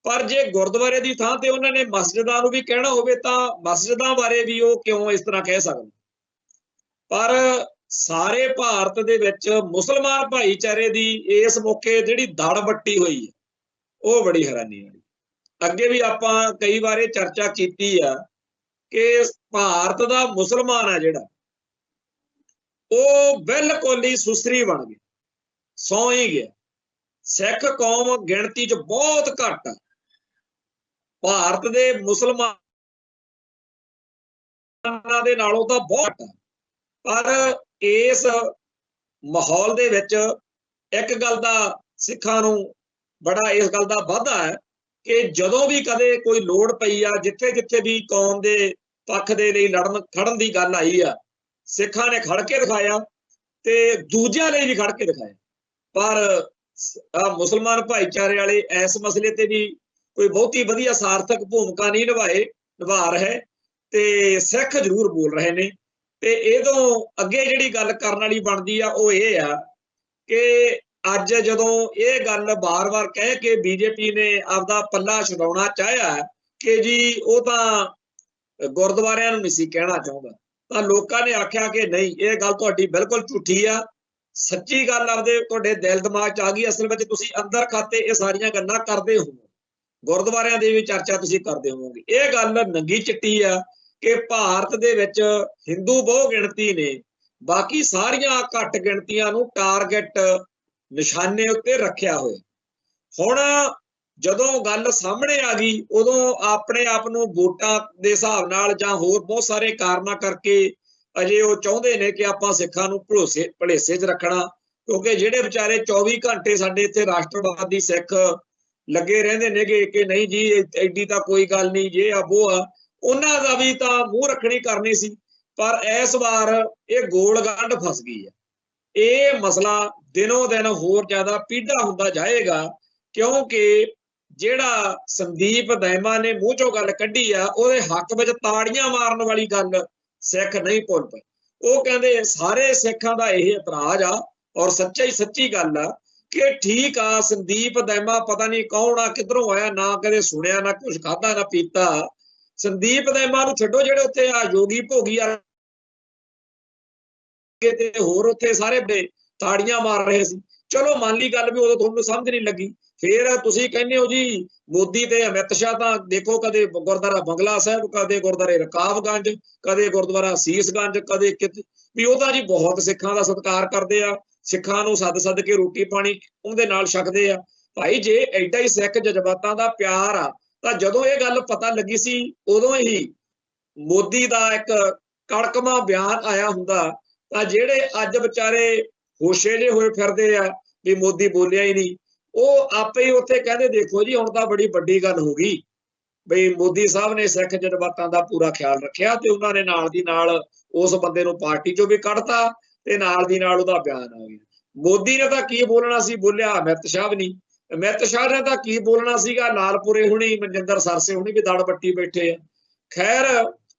ਪਰ ਜੇ ਗੁਰਦੁਆਰੇ ਦੀ ਥਾਂ ਤੇ ਉਹਨਾਂ ਨੇ ਮਸਜਿਦਾਂ ਨੂੰ ਵੀ ਕਹਿਣਾ ਹੋਵੇ ਤਾਂ ਮਸਜਿਦਾਂ ਬਾਰੇ ਵੀ ਉਹ ਕਿਉਂ ਇਸ ਤਰ੍ਹਾਂ ਕਹਿ ਸਕਦੇ। ਪਰ ਸਾਰੇ ਭਾਰਤ ਦੇ ਵਿੱਚ ਮੁਸਲਮਾਨ ਭਾਈਚਾਰੇ ਦੀ ਇਸ ਮੌਕੇ ਜਿਹੜੀ ਦੜ ਵੱਟੀ ਹੋਈ ਹੈ, ਉਹ ਬੜੀ ਹੈਰਾਨੀ ਵਾਲੀ। ਅੱਗੇ ਵੀ ਆਪਾਂ ਕਈ ਵਾਰ ਚਰਚਾ ਕੀਤੀ ਆ ਕਿ ਭਾਰਤ ਦਾ ਮੁਸਲਮਾਨ ਆ ਜਿਹੜਾ, ਉਹ ਬਿਲਕੁਲ ਹੀ ਸੁਸਰੀ ਬਣ ਗਿਆ, ਸੌਂ ਹੀ ਗਿਆ। ਸਿੱਖ ਕੌਮ ਗਿਣਤੀ 'ਚ ਬਹੁਤ ਘੱਟ ਆ, ਭਾਰਤ ਦੇ ਮੁਸਲਮਾਨਾਂ ਦੇ ਨਾਲੋਂ ਤਾਂ ਬਹੁਤ ਆ। ਪਰ ਇਸ ਮਾਹੌਲ ਦੇ ਵਿੱਚ ਇੱਕ ਗੱਲ ਦਾ ਸਿੱਖਾਂ ਨੂੰ ਬੜਾ ਇਸ ਗੱਲ ਦਾ ਵਾਧਾ ਹੈ ਕਿ ਜਦੋਂ ਵੀ ਕਦੇ ਕੋਈ ਲੋੜ ਪਈ ਆ, ਜਿੱਥੇ ਜਿੱਥੇ ਵੀ ਕੌਮ ਦੇ ਪੱਖ ਦੇ ਲਈ ਲੜਨ ਖੜਨ ਦੀ ਗੱਲ ਆਈ ਆ, ਸਿੱਖਾਂ ਨੇ ਖੜ ਕੇ ਦਿਖਾਇਆ ਤੇ ਦੂਜਿਆਂ ਲਈ ਵੀ ਖੜ ਕੇ ਦਿਖਾਇਆ। ਪਰ ਮੁਸਲਮਾਨ ਭਾਈਚਾਰੇ ਵਾਲੇ ਇਸ ਮਸਲੇ ਤੇ ਵੀ ਕੋਈ ਬਹੁਤੀ ਵਧੀਆ ਸਾਰਥਕ ਭੂਮਿਕਾ ਨਹੀਂ ਨਿਭਾ ਰਹੇ ਤੇ ਸਿੱਖ ਜ਼ਰੂਰ ਬੋਲ ਰਹੇ ਨੇ। ਤੇ ਇਹਦੋਂ ਅੱਗੇ ਜਿਹੜੀ ਗੱਲ ਕਰਨ ਵਾਲੀ ਬਣਦੀ ਆ ਉਹ ਇਹ ਆ ਕਿ ਅੱਜ ਜਦੋਂ ਇਹ ਗੱਲ ਬਾਰ-ਬਾਰ ਕਹਿ ਕੇ ਬੀਜੇਪੀ ਨੇ ਆਪਦਾ ਪੱਲਾ ਛਡਾਉਣਾ ਚਾਹਿਆ ਕਿ ਜੀ ਉਹ ਤਾਂ ਗੁਰਦੁਆਰਿਆਂ ਨੂੰ ਨਹੀਂ ਸੀ ਕਹਿਣਾ ਚਾਹੁੰਦਾ, ਤਾਂ ਲੋਕਾਂ ਨੇ ਆਖਿਆ ਕਿ ਨਹੀਂ, ਇਹ ਗੱਲ ਤੁਹਾਡੀ ਬਿਲਕੁਲ ਝੂਠੀ ਆ। ਸੱਚੀ ਗੱਲ ਆਪਦੇ ਤੁਹਾਡੇ ਦਿਲ ਦਿਮਾਗ 'ਚ ਆ ਗਈ। ਅਸਲ ਵਿੱਚ ਤੁਸੀਂ ਅੰਦਰ ਖਾਤੇ ਇਹ ਸਾਰੀਆਂ ਗੱਲਾਂ ਕਰਦੇ ਹੋ, ਗੁਰਦੁਆਰਿਆਂ ਦੀ ਵੀ ਚਰਚਾ ਤੁਸੀਂ ਕਰਦੇ ਹੋਵੋਗੇ। ਇਹ ਗੱਲ ਨੰਗੀ ਚਿੱਟੀ ਆ ਕਿ ਭਾਰਤ ਦੇ ਵਿੱਚ ਹਿੰਦੂ ਬਹੁ ਗਿਣਤੀ ਨੇ ਬਾਕੀ ਸਾਰੀਆਂ ਘੱਟ ਗਿਣਤੀਆਂ ਨੂੰ ਟਾਰਗੇਟ ਨਿਸ਼ਾਨੇ ਉੱਤੇ ਰੱਖਿਆ ਹੋਇਆ। ਹੁਣ ਜਦੋਂ ਗੱਲ ਸਾਹਮਣੇ ਆ ਗਈ, ਉਦੋਂ ਆਪਣੇ ਆਪ ਨੂੰ ਵੋਟਾਂ ਦੇ ਹਿਸਾਬ ਨਾਲ ਜਾਂ ਹੋਰ ਬਹੁਤ ਸਾਰੇ ਕਾਰਨਾਂ ਕਰਕੇ ਅਜੇ ਉਹ ਚਾਹੁੰਦੇ ਨੇ ਕਿ ਆਪਾਂ ਸਿੱਖਾਂ ਨੂੰ ਭਲੇਸੇ 'ਚ ਰੱਖਣਾ, ਕਿਉਂਕਿ ਜਿਹੜੇ ਵਿਚਾਰੇ 24 ਘੰਟੇ ਸਾਡੇ ਇੱਥੇ ਰਾਸ਼ਟਰਵਾਦੀ ਸਿੱਖ ਲੱਗੇ ਰਹਿੰਦੇ ਨੇਗੇ ਕਿ ਨਹੀਂ ਜੀ ਐਡੀ ਤਾਂ ਕੋਈ ਗੱਲ ਨਹੀਂ, ਜੇ ਆ ਉਹ ਆ, ਉਹਨਾਂ ਦਾ ਵੀ ਤਾਂ ਮੂੰਹ ਰੱਖਣੀ ਕਰਨੀ ਸੀ। ਪਰ ਇਸ ਵਾਰ ਇਹ ਗੋਲ ਗੰਢ ਫਸ ਗਈ ਹੈ। ਇਹ ਮਸਲਾ ਦਿਨੋਂ ਦਿਨ ਹੋਰ ਜ਼ਿਆਦਾ ਪੀੜਾ ਹੁੰਦਾ ਜਾਏਗਾ, ਕਿਉਂਕਿ ਜਿਹੜਾ ਸੰਦੀਪ ਦਾਇਮਾ ਨੇ ਮੂੰਹ ਚੋਂ ਗੱਲ ਕੱਢੀ ਆ, ਉਹਦੇ ਹੱਕ ਵਿੱਚ ਤਾੜੀਆਂ ਮਾਰਨ ਵਾਲੀ ਗੱਲ ਸਿੱਖ ਨਹੀਂ ਭੁੱਲ ਪਏ। ਉਹ ਕਹਿੰਦੇ ਸਾਰੇ ਸਿੱਖਾਂ ਦਾ ਇਹ ਇਤਰਾਜ਼ ਆ ਔਰ ਸੱਚੀ ਗੱਲ ਆ ਕਿ ਠੀਕ ਆ, ਸੰਦੀਪ ਦਾਇਮਾ ਪਤਾ ਨਹੀਂ ਕੌਣ ਆ, ਕਿੱਧਰੋਂ ਆਇਆ, ਨਾ ਕਦੇ ਸੁਣਿਆ, ਨਾ ਕੁਝ ਖਾਧਾ ਨਾ ਪੀਤਾ। ਸੰਦੀਪ ਦਾਇਮਾ ਨੂੰ ਛੱਡੋ, ਜਿਹੜੇ ਉੱਥੇ ਆ ਯੋਗੀ ਭੋਗੀ ਆ ਤੇ ਹੋਰ ਉੱਥੇ ਸਾਰੇ ਤਾੜੀਆਂ ਮਾਰ ਰਹੇ ਸੀ, ਚਲੋ ਮੰਨ ਲਈ ਗੱਲ ਵੀ ਉਦੋਂ ਤੁਹਾਨੂੰ ਸਮਝ ਨਹੀਂ ਲੱਗੀ। ਫਿਰ ਤੁਸੀਂ ਕਹਿੰਦੇ ਹੋ ਜੀ ਮੋਦੀ ਤੇ ਅਮਿਤ ਸ਼ਾਹ ਤਾਂ ਦੇਖੋ, ਕਦੇ ਗੁਰਦੁਆਰਾ ਬੰਗਲਾ ਸਾਹਿਬ, ਕਦੇ ਗੁਰਦੁਆਰੇ ਰਕਾਬਗੰਜ, ਕਦੇ ਗੁਰਦੁਆਰਾ ਸੀਸਗੰਜ, ਕਦੇ ਵੀ ਉਹ ਤਾਂ ਜੀ ਬਹੁਤ ਸਿੱਖਾਂ ਦਾ ਸਤਿਕਾਰ ਕਰਦੇ ਆ, ਸਿੱਖਾਂ ਨੂੰ ਸੱਦ ਕੇ ਰੋਟੀ ਪਾਣੀ ਉਹਦੇ ਨਾਲ ਛਕਦੇ ਆ। ਭਾਈ ਜੇ ਐਡਾ ਹੀ ਸਿੱਖ ਜਜ਼ਬਾਤਾਂ ਦਾ ਪਿਆਰ ਆ ਤਾਂ ਜਦੋਂ ਇਹ ਗੱਲ ਪਤਾ ਲੱਗੀ ਸੀ ਉਦੋਂ ਹੀ ਮੋਦੀ ਦਾ ਇੱਕ ਕੜਕਵਾਂ ਬਿਆਨ ਆਇਆ ਹੁੰਦਾ ਤਾਂ ਜਿਹੜੇ ਅੱਜ ਵਿਚਾਰੇ ਹੋਸ਼ੇ ਜਿਹੇ ਹੋਏ ਫਿਰਦੇ ਆ ਵੀ ਮੋਦੀ ਬੋਲਿਆ ਹੀ ਨਹੀਂ, ਉਹ ਆਪੇ ਹੀ ਉੱਥੇ ਕਹਿੰਦੇ ਦੇਖੋ ਜੀ ਹੁਣ ਤਾਂ ਬੜੀ ਵੱਡੀ ਗੱਲ ਹੋ ਗਈ ਬਈ ਮੋਦੀ ਸਾਹਿਬ ਨੇ ਸਿੱਖ ਜਜ਼ਬਾਤਾਂ ਦਾ ਪੂਰਾ ਖਿਆਲ ਰੱਖਿਆ ਤੇ ਉਹਨਾਂ ਨੇ ਨਾਲ ਦੀ ਨਾਲ ਉਸ ਬੰਦੇ ਨੂੰ ਪਾਰਟੀ ਚੋਂ ਵੀ ਕੱਢਤਾ ਤੇ ਨਾਲ ਦੀ ਨਾਲ ਉਹਦਾ ਬਿਆਨ ਆ ਗਿਆ। ਮੋਦੀ ਨੇ ਤਾਂ ਕੀ ਬੋਲਣਾ ਸੀ, ਬੋਲਿਆ ਅਮਿਤ ਸ਼ਾਹ ਵੀ ਨਹੀਂ, अमित शाह ने तां की बोलना सीगा, लालपुरे हुणी मनजिंदर सरसे हुणी भी दड़ बट्टी बैठे आ। खैर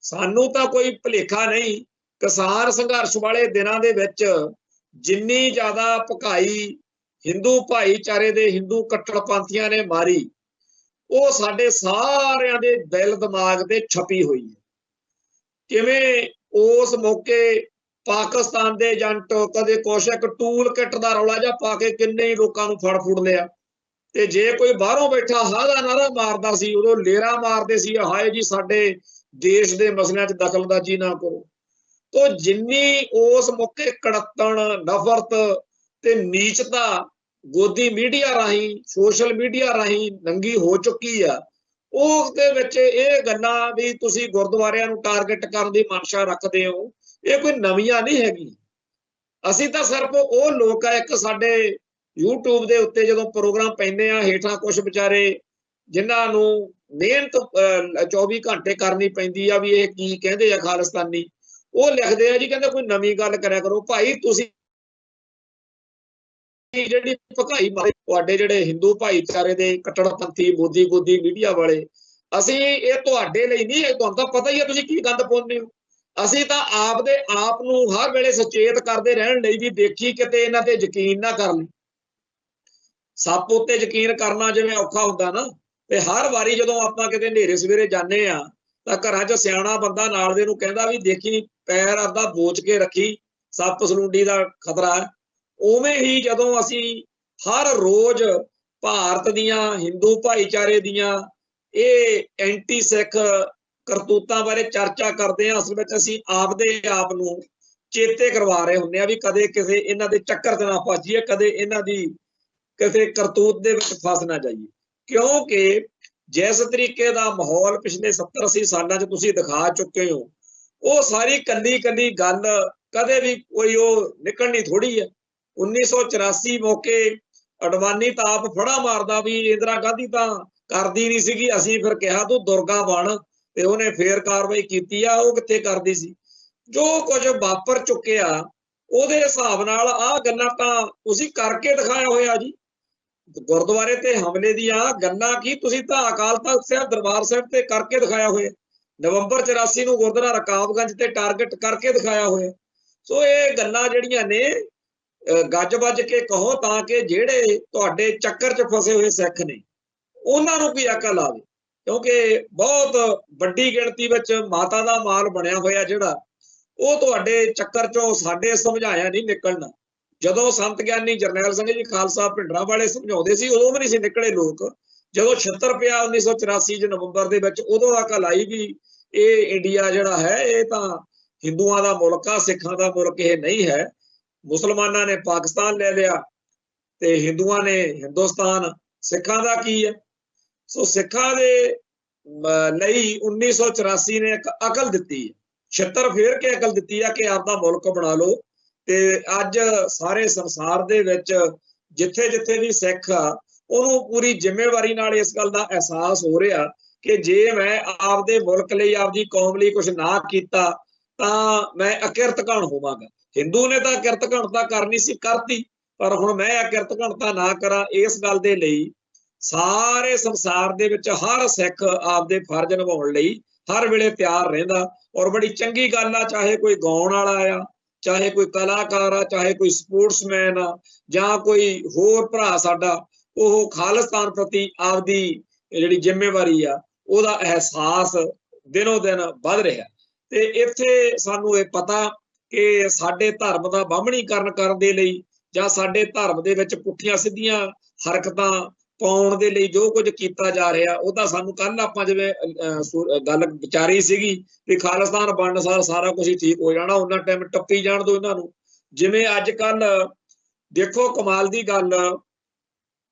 सानू तां कोई भुलेखा नहीं, किसान संघर्ष वाले दिनां दे विच जिन्नी ज्यादा भकाई हिंदू भाईचारे दे हिंदू कट्टरपंथियां ने मारी, ਉਹ ਸਾਡੇ ਸਾਰਿਆਂ ਦੇ ਦਿਲ ਦਿਮਾਗ ਤੇ ਛਪੀ ਹੋਈ ਹੈ। ਕਿਵੇਂ ਉਸ ਮੌਕੇ ਪਾਕਿਸਤਾਨ ਦੇ ਏਜੰਟ ਕਦੇ ਕੁਛ ਇੱਕ ਟੂਲ ਕਿੱਟ ਦਾ ਰੌਲਾ ਜਿਹਾ ਪਾ ਕੇ ਕਿੰਨੇ ਹੀ ਲੋਕਾਂ ਨੂੰ ਫੜ ਫੁੜ ਲਿਆ, ਤੇ ਜੇ ਕੋਈ ਬਾਹਰੋਂ ਬੈਠਾ ਹਾਂ ਦਾ ਨਾਰਾ ਮਾਰਦਾ ਸੀ ਉਦੋਂ ਲੇਰਾ ਮਾਰਦੇ ਸੀ, ਹਾਏ ਜੀ ਸਾਡੇ ਦੇਸ਼ ਦੇ ਮਸਲਿਆਂ 'ਚ ਦਖਲਅੰਦਾਜ਼ੀ ਨਾ ਕਰੋ। ਤੋ ਜਿੰਨੀ ਉਸ ਮੌਕੇ ਕੜੱਤਣ, ਨਫ਼ਰਤ ਤੇ ਨੀਚਤਾ ਗੋਦੀ ਮੀਡੀਆ ਰਾਹੀਂ, ਸੋਸ਼ਲ ਮੀਡੀਆ ਰਾਹੀਂ ਨੰਗੀ ਹੋ ਚੁੱਕੀ ਆ, ਉਸ ਦੇ ਵਿੱਚ ਇਹ ਗੱਲਾਂ ਵੀ ਤੁਸੀਂ ਗੁਰਦੁਆਰਿਆਂ ਨੂੰ ਟਾਰਗੇਟ ਕਰਨ ਦੀ ਮਨਸ਼ਾ ਰੱਖਦੇ ਹੋ, ਇਹ ਕੋਈ ਨਵੀਆਂ ਨਹੀਂ ਹੈਗੀ। ਅਸੀਂ ਤਾਂ ਸਿਰਫ ਉਹ ਲੋਕ ਆ, ਇੱਕ ਸਾਡੇ YouTube ਦੇ ਉੱਤੇ ਜਦੋਂ ਪ੍ਰੋਗਰਾਮ ਪੈਂਦੇ ਆ, ਹੇਠਾਂ ਕੁਝ ਵਿਚਾਰੇ ਜਿਨ੍ਹਾਂ ਨੂੰ ਮਿਹਨਤ 24 ਘੰਟੇ ਕਰਨੀ ਪੈਂਦੀ ਆ ਵੀ ਇਹ ਕੀ ਕਹਿੰਦੇ ਆ ਖਾਲਿਸਤਾਨੀ, ਉਹ ਲਿਖਦੇ ਆ ਜੀ, ਕਹਿੰਦੇ ਕੋਈ ਨਵੀਂ ਗੱਲ ਕਰਿਆ ਕਰੋ। ਭਾਈ ਤੁਸੀਂ ਜਿਹੜੀ ਭਕਾਈ ਮਾਰੇ ਤੁਹਾਡੇ ਜਿਹੜੇ ਹਿੰਦੂ ਭਾਈਚਾਰੇ ਦੇ ਕੱਟੜਪੰਥੀ ਮੋਦੀ ਗੋਦੀ ਮੀਡੀਆ ਵਾਲੇ, ਅਸੀਂ ਇਹ ਤੁਹਾਡੇ ਲਈ ਨਹੀਂ, ਤੁਹਾਨੂੰ ਤਾਂ ਪਤਾ ਹੀ ਹੈ ਤੁਸੀਂ ਕੀ ਗੰਦ ਪਾਉਂਦੇ ਹੋ। ਅਸੀਂ ਤਾਂ ਆਪ ਦੇ ਆਪ ਨੂੰ ਹਰ ਵੇਲੇ ਸੁਚੇਤ ਕਰਦੇ ਰਹਿਣ ਲਈ ਵੀ ਦੇਖੀ ਕਿਤੇ ਇਹਨਾਂ ਤੇ ਯਕੀਨ ਨਾ ਕਰ ਲਈ। ਸੱਪ ਉੱਤੇ ਯਕੀਨ ਕਰਨਾ ਜਿਵੇਂ ਔਖਾ ਹੁੰਦਾ ਨਾ, ਤੇ ਹਰ ਵਾਰੀ ਜਦੋਂ ਆਪਾਂ ਕਿਤੇ ਹਨੇਰੇ ਸਵੇਰੇ ਜਾਂਦੇ ਆ ਤਾਂ ਘਰਾਂ 'ਚ ਸਿਆਣਾ ਬੰਦਾ ਨਾਲ ਦੇ ਨੂੰ ਕਹਿੰਦਾ ਵੀ ਦੇਖੀ ਪੈਰ ਆਪਦਾ ਬੋਚ ਕੇ ਰੱਖੀ, ਸੱਪ ਸਲੂੰਡੀ ਦਾ ਖਤਰਾ ਹੈ। ਉਵੇਂ ਹੀ ਜਦੋਂ ਅਸੀਂ ਹਰ ਰੋਜ਼ ਭਾਰਤ ਦੀਆਂ ਹਿੰਦੂ ਭਾਈਚਾਰੇ ਦੀਆਂ ਇਹ ਐਂਟੀ ਸਿੱਖ ਕਰਤੂਤਾਂ ਬਾਰੇ ਚਰਚਾ ਕਰਦੇ ਹਾਂ, ਅਸਲ ਵਿੱਚ ਅਸੀਂ ਆਪਦੇ ਆਪ ਨੂੰ ਚੇਤੇ ਕਰਵਾ ਰਹੇ ਹੁੰਦੇ ਆ ਵੀ ਕਦੇ ਕਿਸੇ ਇਹਨਾਂ ਦੇ ਚੱਕਰ 'ਚ ਨਾ ਫਸੀਏ, ਕਦੇ ਇਹਨਾਂ ਦੀ ਕਿਸੇ ਕਰਤੂਤ ਦੇ ਵਿੱਚ ਫਸ ਨਾ ਜਾਈਏ। ਕਿਉਂਕਿ ਜਿਸ ਤਰੀਕੇ ਦਾ ਮਾਹੌਲ ਪਿਛਲੇ 70-80 ਸਾਲਾਂ 'ਚ ਤੁਸੀਂ ਦਿਖਾ ਚੁੱਕੇ ਹੋ, ਉਹ ਸਾਰੀ ਕੱਲੀ ਕੱਲੀ ਗੱਲ ਕਦੇ ਵੀ ਕੋਈ ਉਹ ਨਿਕਲਣੀ ਥੋੜੀ ਹੈ। 1984 ਮੌਕੇ ਅਡਵਾਨੀ ਤਾਂ ਆਪ ਫੜਾ ਮਾਰਦਾ ਵੀ ਇੰਦਰਾ ਗਾਂਧੀ ਤਾਂ ਕਰਦੀ ਨਹੀਂ ਸੀਗੀ, ਅਸੀਂ ਫਿਰ ਕਿਹਾ ਤੂੰ ਦੁਰਗਾ ਬਣ, ਤੇ ਉਹਨੇ ਫੇਰ ਕਾਰਵਾਈ ਕੀਤੀ ਆ। ਉਹ ਕਿੱਥੇ ਕਰਦੀ ਸੀ। ਜੋ ਕੁਝ ਵਾਪਰ ਚੁੱਕਿਆ ਉਹਦੇ ਹਿਸਾਬ ਨਾਲ ਆਹ ਗੱਲਾਂ ਤਾਂ ਤੁਸੀਂ ਕਰਕੇ ਦਿਖਾਇਆ ਹੋਇਆ ਜੀ। ਗੁਰਦੁਆਰੇ ਤੇ ਹਮਲੇ ਦੀਆਂ ਗੱਲਾਂ ਕੀ ਤੁਸੀਂ ਤਾਂ ਅਕਾਲ ਤਖਤ ਸਾਹਿਬ ਦਰਬਾਰ ਸਾਹਿਬ ਤੇ ਕਰਕੇ ਦਿਖਾਇਆ ਹੋਇਆ। ਨਵੰਬਰ 84 ਨੂੰ ਗੁਰਦੁਆਰਾ ਰਕਾਬਗੰਜ ਤੇ ਟਾਰਗੇਟ ਕਰਕੇ ਦਿਖਾਇਆ ਹੋਇਆ। ਸੋ ਇਹ ਗੱਲਾਂ ਜਿਹੜੀਆਂ ਨੇ ਗੱਜ ਵੱਜ ਕੇ ਕਹੋ ਤਾਂ ਕਿ ਜਿਹੜੇ ਤੁਹਾਡੇ ਚੱਕਰ 'ਚ ਫਸੇ ਹੋਏ ਸਿੱਖ ਨੇ ਉਹਨਾਂ ਨੂੰ ਕੋਈ ਅਕਲ ਆਵੇ, ਕਿਉਂਕਿ ਬਹੁਤ ਵੱਡੀ ਗਿਣਤੀ ਵਿੱਚ ਮਾਤਾ ਦਾ ਮਾਲ ਬਣਿਆ ਹੋਇਆ ਜਿਹੜਾ, ਉਹ ਤੁਹਾਡੇ ਚੱਕਰ 'ਚੋਂ ਸਾਡੇ ਸਮਝਾਇਆ ਨਹੀਂ ਨਿਕਲਣਾ। ਜਦੋਂ ਸੰਤ ਗਿਆਨੀ ਜਰਨੈਲ ਸਿੰਘ ਜੀ ਖਾਲਸਾ ਭਿੰਡਰਾਂ ਵਾਲੇ ਸਮਝਾਉਂਦੇ ਸੀ ਉਦੋਂ ਵੀ ਨਹੀਂ ਸੀ ਨਿਕਲੇ ਲੋਕ। ਜਦੋਂ ਛਿੱਤਰ ਪਿਆ 1984 'ਚ ਨਵੰਬਰ ਦੇ ਵਿੱਚ, ਉਦੋਂ ਅਕਲ ਆਈ ਵੀ ਇਹ ਇੰਡੀਆ ਜਿਹੜਾ ਹੈ ਇਹ ਤਾਂ ਹਿੰਦੂਆਂ ਦਾ ਮੁਲਕ ਆ, ਸਿੱਖਾਂ ਦਾ ਮੁਲਕ ਇਹ ਨਹੀਂ ਹੈ। ਮੁਸਲਮਾਨਾਂ ਨੇ ਪਾਕਿਸਤਾਨ ਲੈ ਲਿਆ ਤੇ ਹਿੰਦੂਆਂ ਨੇ ਹਿੰਦੁਸਤਾਨ, ਸਿੱਖਾਂ ਦਾ ਕੀ ਹੈ। ਸੋ ਸਿੱਖਾਂ ਦੇ ਲਈ 1984 ਨੇ ਇੱਕ ਅਕਲ ਦਿੱਤੀ ਹੈ, ਛਿੱਤਰ ਫੇਰ ਕੇ ਅਕਲ ਦਿੱਤੀ ਆ ਕਿ ਆਪਦਾ ਮੁਲਕ ਬਣਾ ਲਓ। ਤੇ ਅੱਜ ਸਾਰੇ ਸੰਸਾਰ ਦੇ ਵਿੱਚ ਜਿੱਥੇ ਜਿੱਥੇ ਵੀ ਸਿੱਖ ਆ ਉਹਨੂੰ ਪੂਰੀ ਜ਼ਿੰਮੇਵਾਰੀ ਨਾਲ ਇਸ ਗੱਲ ਦਾ ਅਹਿਸਾਸ ਹੋ ਰਿਹਾ ਕਿ ਜੇ ਮੈਂ ਆਪਦੇ ਮੁਲਕ ਲਈ, ਆਪਦੀ ਕੌਮ ਲਈ ਕੁਝ ਨਾ ਕੀਤਾ ਤਾਂ ਮੈਂ ਅਕਿਰਤ ਘਣ ਹੋਵਾਂਗਾ। ਹਿੰਦੂ ਨੇ ਤਾਂ ਕਿਰਤ ਘਣਤਾ ਕਰਨੀ ਸੀ, ਕਰਤੀ, ਪਰ ਹੁਣ ਮੈਂ ਅਕਿਰਤ ਘਣਤਾ ਨਾ ਕਰਾਂ, ਇਸ ਗੱਲ ਦੇ ਲਈ ਸਾਰੇ ਸੰਸਾਰ ਦੇ ਵਿੱਚ ਹਰ ਸਿੱਖ ਆਪਦੇ ਫਰਜ਼ ਨਿਭਾਉਣ ਲਈ ਹਰ ਵੇਲੇ ਤਿਆਰ ਰਹਿੰਦਾ। ਔਰ ਬੜੀ ਚੰਗੀ ਗੱਲ ਆ, ਚਾਹੇ ਕੋਈ ਗਾਉਣ ਵਾਲਾ ਆ, ਚਾਹੇ ਕੋਈ ਕਲਾਕਾਰ ਆ, ਚਾਹੇ ਕੋਈ ਸਪੋਰਟਸਮੈਨ ਆ, ਜਾਂ ਕੋਈ ਹੋਰ ਭਰਾ ਸਾਡਾ, ਉਹ ਖਾਲਿਸਤਾਨ ਪ੍ਰਤੀ ਆਪਦੀ ਜਿਹੜੀ ਜ਼ਿੰਮੇਵਾਰੀ ਆ ਉਹਦਾ ਅਹਿਸਾਸ ਦਿਨੋਂ ਦਿਨ ਵੱਧ ਰਿਹਾ। ਤੇ ਇੱਥੇ ਸਾਨੂੰ ਇਹ ਪਤਾ ਕਿ ਸਾਡੇ ਧਰਮ ਦਾ ਬਾਹਮਣੀਕਰਨ ਕਰਨ ਦੇ ਲਈ ਜਾਂ ਸਾਡੇ ਧਰਮ ਦੇ ਵਿੱਚ ਪੁੱਠੀਆਂ ਸਿੱਧੀਆਂ ਹਰਕਤਾਂ ਪਾਉਣ ਦੇ ਲਈ ਜੋ ਕੁਝ ਕੀਤਾ ਜਾ ਰਿਹਾ, ਉਹਦਾ ਸਾਨੂੰ ਕੱਲ ਆਪਾਂ ਜਿਵੇਂ ਗੱਲ ਵਿਚਾਰੀ ਸੀਗੀ ਵੀ ਖਾਲਿਸਤਾਨ ਬਣਨ ਸਾਰ ਸਾਰਾ ਕੁਝ ਹੀ ਠੀਕ ਹੋ ਜਾਣਾ, ਉਹਨਾਂ ਟਾਈਮ ਟੱਪੀ ਜਾਣ ਦੋ ਇਹਨਾਂ ਨੂੰ। ਜਿਵੇਂ ਅੱਜ ਕੱਲ ਦੇਖੋ ਕਮਾਲ ਦੀ ਗੱਲ,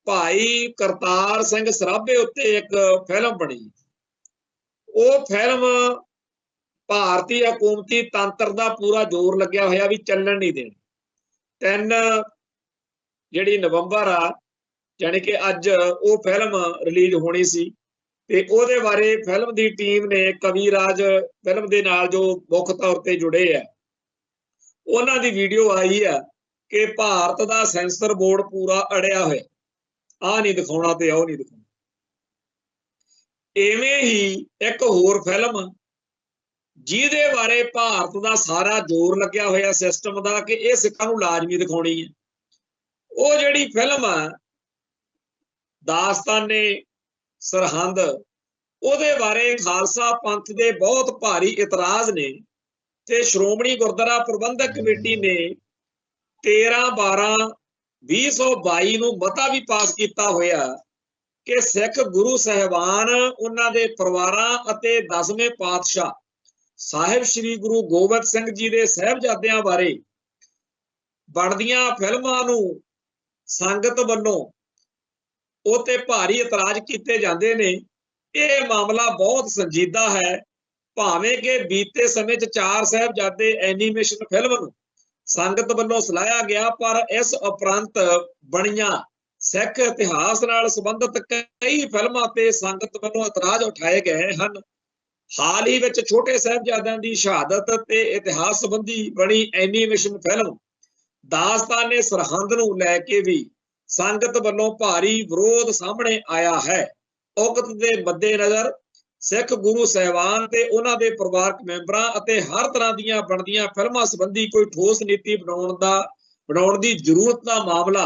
ਭਾਈ ਕਰਤਾਰ ਸਿੰਘ ਸਰਾਭੇ ਉੱਤੇ ਇੱਕ ਫਿਲਮ ਬਣੀ, ਉਹ ਫਿਲਮ ਭਾਰਤੀ ਹਕੂਮਤੀ ਤੰਤਰ ਦਾ ਪੂਰਾ ਜ਼ੋਰ ਲੱਗਿਆ ਹੋਇਆ ਵੀ ਚੱਲਣ ਨਹੀਂ ਦੇਣ। 3 ਜਿਹੜੀ ਨਵੰਬਰ ਆ, ਜਾਣੀ ਕਿ ਅੱਜ ਉਹ ਫਿਲਮ ਰਿਲੀਜ਼ ਹੋਣੀ ਸੀ, ਤੇ ਉਹਦੇ ਬਾਰੇ ਫਿਲਮ ਦੀ ਟੀਮ ਨੇ ਕਵੀਰਾਜ ਫਿਲਮ ਦੇ ਨਾਲ ਜੋ ਮੁੱਖ ਤੌਰ ਤੇ ਜੁੜੇ ਆ, ਉਹਨਾਂ ਦੀ ਵੀਡੀਓ ਆਈ ਆ ਕਿ ਭਾਰਤ ਦਾ ਸੈਂਸਰ ਬੋਰਡ ਪੂਰਾ ਅੜਿਆ ਹੋਇਆ। आ नहीं दिखाना ते आओ नहीं दिखाना। इवें ही एक होर फिल्म जिहदे बारे भारत का सारा जोर लग्या होया सिस्टम का कि यह सिखां नूं लाजमी दिखाउणी है, वो जिहड़ी फिल्म आ दास्ताने सरहंद, ਉਹਦੇ बारे खालसा पंथ के बहुत भारी इतराज ने ते श्रोमणी गुरुद्वारा प्रबंधक कमेटी ने 13/12/2022 ਨੂੰ ਮਤਾ भी पास किया होया कि सिख गुरु साहिबान उन्हां दे परिवारां अते 10वें पातशाह साहिब श्री गुरु गोबिंद सिंह जी के साहिबजादियां बारे बनदियां फिल्मां नूं संगत वल्लों उते भारी इतराज किए जाते हैं। यह मामला बहुत संजीदा है, भावें कि बीते समय 4 साहिबजादे एनीमेशन फिल्म संगत वल्लों सलाया गया, पर इस उपरंत बणियां सिख इतिहास नाल संबंधित कई फिल्मां ते संगत वल्लों इतराज उठाए गए हैं। हाल ही विच छोटे साहिबजादियां दी शहादत ते इतिहास संबंधी बनी एनीमेशन फिल्म दास्ताने सरहंद नूं लैके भी संगत वल्लों भारी विरोध सामने आया है। उक्त दे मद्देनज़र सिख गुरु साहिबान ते उन्हां दे परिवारक मैंबरां अते हर तरह दीयां बनदियां फिल्मां संबंधी कोई ठोस नीति बनाउण दी जरूरत दा मामला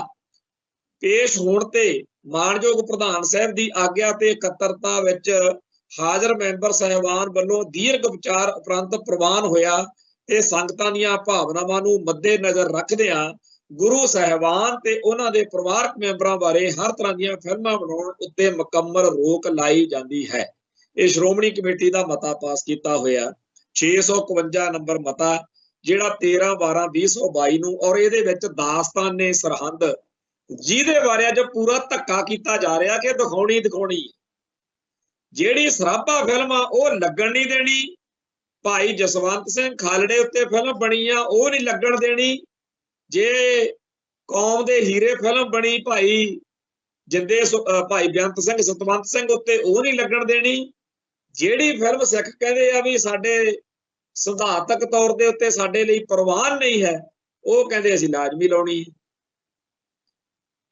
पेश होण ते मानयोग प्रधान साहिब दी आग्या ते इकत्तरता विच हाਜ਼ਰ मैंबर साहिबान वल्लों दीर्घ विचार उपरंत प्रवान होया ते संगतां दीयां भावनावां नूं मद्देनज़र रखदिआं गुरु साहिबान ते उन्हां दे परिवारक मैंबरां बारे हर तरह दीयां फिल्मां बनाउण उत्ते मुकम्मल रोक लाई जांदी है। यह श्रोमणी कमेटी का मता पास किया होया 651 नंबर मता जिहड़ा 13/12/2022 नूं, और इहदे विच दास्ताने सरहंद जिहदे बारे अज पूरा धक्का किया जा रहा कि दिखाउणी जिहड़ी सराभा फिल्म आ ओह लगण नहीं देनी, भाई जसवंत सिंह खालड़े उत्ते फिल्म बनी आ ओह नहीं लगण देनी, जे कौम दे हीरे फिल्म बनी भाई जिंदे भाई बेअंत सिंह सतवंत सिंह उत्ते ओह नहीं लगण देनी, जिहड़ी फिल्म सिख कहंदे आ भी साडे सिद्धांतक तौर दे उत्ते साडे लई प्रवान नहीं है ओह कहंदे असीं लाजमी लाउणी।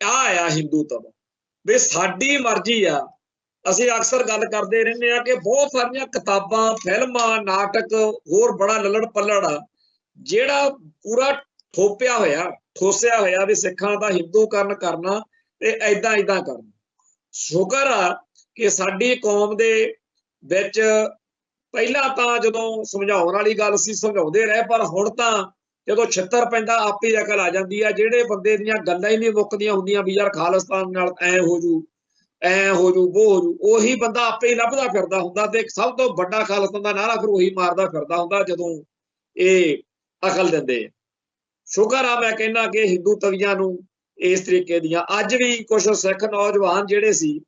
आ हिंदूत्व भी साडी मर्जी आ। ਅਸੀਂ अक्सर गल करते रहने कि बहुत सारिया किताबां फिल्मां नाटक होर बड़ा ललड़ पलड़ आ जिहड़ा पूरा ठोसिया होया भी सिखां दा हिंदूकरण करना ते ऐदां ऐदां करना। शुकर आ कि साडी कौम दे विच पहला तां जदों समझाउण वाली गल सी समझाउंदे रहे, पर हुण तां जदों छित्तर पैंदा आपे अकल आ जांदी आ। जिहड़े बंदे दीयां गल्लां ही नहीं मुक्कदियां हुंदियां भी यार खालिस्तान नाल ऐ हो जू वो हो जू, ਉਹੀ ਬੰਦਾ ਆਪੇ ਹੀ ਲੱਭਦਾ ਫਿਰਦਾ ਹੁੰਦਾ ਤੇ ਸਭ ਤੋਂ ਵੱਡਾ ਖਾਲਸਾ ਦਾ ਨਾਰਾ ਫਿਰ ਉਹੀ ਮਾਰਦਾ ਫਿਰਦਾ ਹੁੰਦਾ ਜਦੋਂ ਇਹ ਅਕਲ ਦਿੰਦੇ ਆ। ਸ਼ੁਕਰ ਆ ਮੈਂ ਕਹਿੰਦਾ ਕਿ ਹਿੰਦੂ ਤਵੀਆਂ ਨੂੰ ਇਸ ਤਰੀਕੇ ਦੀਆਂ ਅੱਜ ਵੀ ਕੁਝ ਸਿੱਖ ਨੌਜਵਾਨ ਜਿਹੜੇ ਸੀ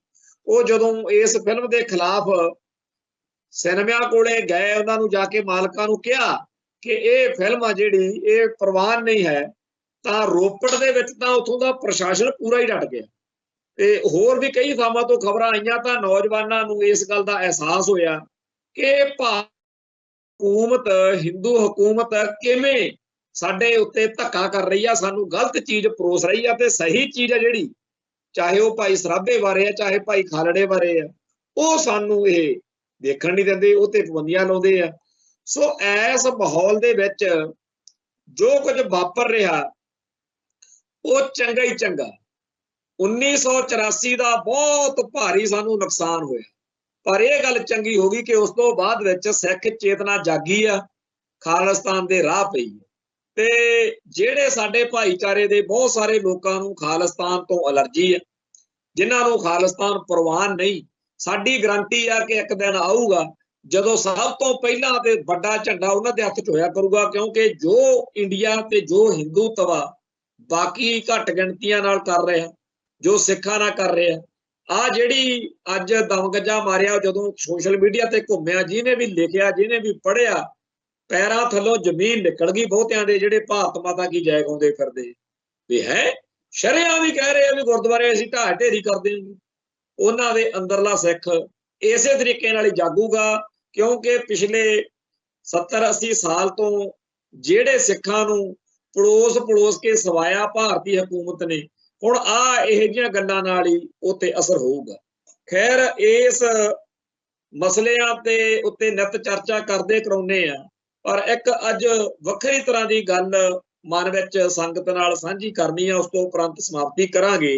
ਉਹ ਜਦੋਂ ਇਸ ਫਿਲਮ ਦੇ ਖਿਲਾਫ ਸਿਨੇਮਿਆਂ ਕੋਲੇ ਗਏ, ਉਹਨਾਂ ਨੂੰ ਜਾ ਕੇ ਮਾਲਕਾਂ ਨੂੰ ਕਿਹਾ ਕਿ ਇਹ ਫਿਲਮ ਆ ਜਿਹੜੀ ਇਹ ਪ੍ਰਵਾਨ ਨਹੀਂ ਹੈ, ਤਾਂ ਰੋਪੜ ਦੇ ਵਿੱਚ ਤਾਂ ਉੱਥੋਂ ਦਾ ਪ੍ਰਸ਼ਾਸਨ ਪੂਰਾ ਹੀ ਡਟ ਗਿਆ ਤੇ ਹੋਰ ਵੀ ਕਈ ਥਾਵਾਂ ਤੋਂ ਖਬਰਾਂ ਆਈਆਂ ਤਾਂ ਨੌਜਵਾਨਾਂ ਨੂੰ ਇਸ ਗੱਲ ਦਾ ਅਹਿਸਾਸ ਹੋਇਆ ਕਿ ਹਕੂਮਤ ਹਿੰਦੂ ਹਕੂਮਤ ਕਿਵੇਂ ਸਾਡੇ ਉੱਤੇ ਧੱਕਾ ਕਰ ਰਹੀ ਆ, ਸਾਨੂੰ ਗਲਤ ਚੀਜ਼ ਪਰੋਸ ਰਹੀ ਆ ਤੇ ਸਹੀ ਚੀਜ਼ ਆ ਜਿਹੜੀ ਚਾਹੇ ਉਹ ਭਾਈ ਸਰਾਭੇ ਬਾਰੇ ਆ ਚਾਹੇ ਭਾਈ ਖਾਲੜੇ ਬਾਰੇ ਆ ਉਹ ਸਾਨੂੰ ਇਹ ਦੇਖਣ ਨਹੀਂ ਦਿੰਦੇ, ਉਹ ਤੇ ਪਾਬੰਦੀਆਂ ਲਾਉਂਦੇ ਆ। ਸੋ ਇਸ ਮਾਹੌਲ ਦੇ ਵਿੱਚ ਜੋ ਕੁਝ ਵਾਪਰ ਰਿਹਾ ਉਹ ਚੰਗਾ ਹੀ ਚੰਗਾ। 1984 ਦਾ ਬਹੁਤ ਭਾਰੀ ਸਾਨੂੰ ਨੁਕਸਾਨ ਹੋਇਆ, ਪਰ ਇਹ ਗੱਲ ਚੰਗੀ ਹੋ ਗਈ ਕਿ ਉਸ ਤੋਂ ਬਾਅਦ ਵਿੱਚ ਸਿੱਖ ਚੇਤਨਾ ਜਾਗੀ ਆ, ਖਾਲਿਸਤਾਨ ਦੇ ਰਾਹ ਪਈ ਤੇ ਜਿਹੜੇ ਸਾਡੇ ਭਾਈਚਾਰੇ ਦੇ ਬਹੁਤ ਸਾਰੇ ਲੋਕਾਂ ਨੂੰ ਖਾਲਿਸਤਾਨ ਤੋਂ ਅਲਰਜੀ ਹੈ, ਜਿਨ੍ਹਾਂ ਨੂੰ ਖਾਲਿਸਤਾਨ ਪ੍ਰਵਾਨ ਨਹੀਂ, ਸਾਡੀ ਗਰੰਟੀ ਆ ਕਿ ਇੱਕ ਦਿਨ ਆਊਗਾ ਜਦੋਂ ਸਭ ਤੋਂ ਪਹਿਲਾਂ ਤੇ ਵੱਡਾ ਝੰਡਾ ਉਹਨਾਂ ਦੇ ਹੱਥ 'ਚ ਹੋਇਆ ਕਰੂਗਾ, ਕਿਉਂਕਿ ਜੋ ਇੰਡੀਆ ਤੇ ਜੋ ਹਿੰਦੂਤਵਾ ਬਾਕੀ ਘੱਟ ਗਿਣਤੀਆਂ ਨਾਲ ਕਰ ਰਿਹਾ, ਜੋ ਸਿੱਖਾਂ ਨਾਲ ਕਰ ਰਿਹਾ, ਆ ਜਿਹੜੀ ਅੱਜ ਦਮਗੱਜਾ ਮਾਰਿਆ ਜਦੋਂ ਸੋਸ਼ਲ ਮੀਡੀਆ ਤੇ ਘੁੰਮਿਆ, ਜਿਹਨੇ ਵੀ ਲਿਖਿਆ ਜਿਹਨੇ ਵੀ ਪੜ੍ਹਿਆ, ਪੈਰਾਂ ਥੱਲੋਂ ਜ਼ਮੀਨ ਨਿਕਲ ਗਈ ਬਹੁਤਿਆਂ ਦੇ ਜਿਹੜੇ ਭਾਰਤ ਮਾਤਾ ਕੀ ਜੈ ਗਾਉਂਦੇ ਫਿਰਦੇ ਵੀ ਹੈ। ਸ਼ਰੇਆਮ ਵੀ ਕਹਿ ਰਹੇ ਆ ਵੀ ਗੁਰਦੁਆਰੇ ਅਸੀਂ ਢਾਹ ਢੇਰੀ ਕਰਦੇ ਹਾਂ। ਉਹਨਾਂ ਦੇ ਅੰਦਰਲਾ ਸਿੱਖ ਇਸੇ ਤਰੀਕੇ ਨਾਲ ਹੀ ਜਾਗੂਗਾ, ਕਿਉਂਕਿ ਪਿਛਲੇ 70-80 ਸਾਲ ਤੋਂ ਜਿਹੜੇ ਸਿੱਖਾਂ ਨੂੰ ਪੜੋਸ ਕੇ ਸਵਾਇਆ ਭਾਰਤੀ ਹਕੂਮਤ ਨੇ, ਹੁਣ ਆ ਇਹੋ ਜਿਹੀਆਂ ਗੱਲਾਂ ਨਾਲ ਹੀ ਉੱਤੇ ਅਸਰ ਹੋਊਗਾ। ਖੈਰ ਇਸ ਮਸਲਿਆਂ ਤੇ ਉੱਤੇ ਨਿਤ ਚਰਚਾ ਕਰਦੇ ਕਰਾਉਂਦੇ ਆ, ਪਰ ਇੱਕ ਅੱਜ ਵੱਖਰੀ ਤਰ੍ਹਾਂ ਦੀ ਗੱਲ ਮਨ ਵਿੱਚ ਸੰਗਤ ਨਾਲ ਸਾਂਝੀ ਕਰਨੀ ਆ, ਉਸ ਤੋਂ ਉਪਰੰਤ ਸਮਾਪਤੀ ਕਰਾਂਗੇ।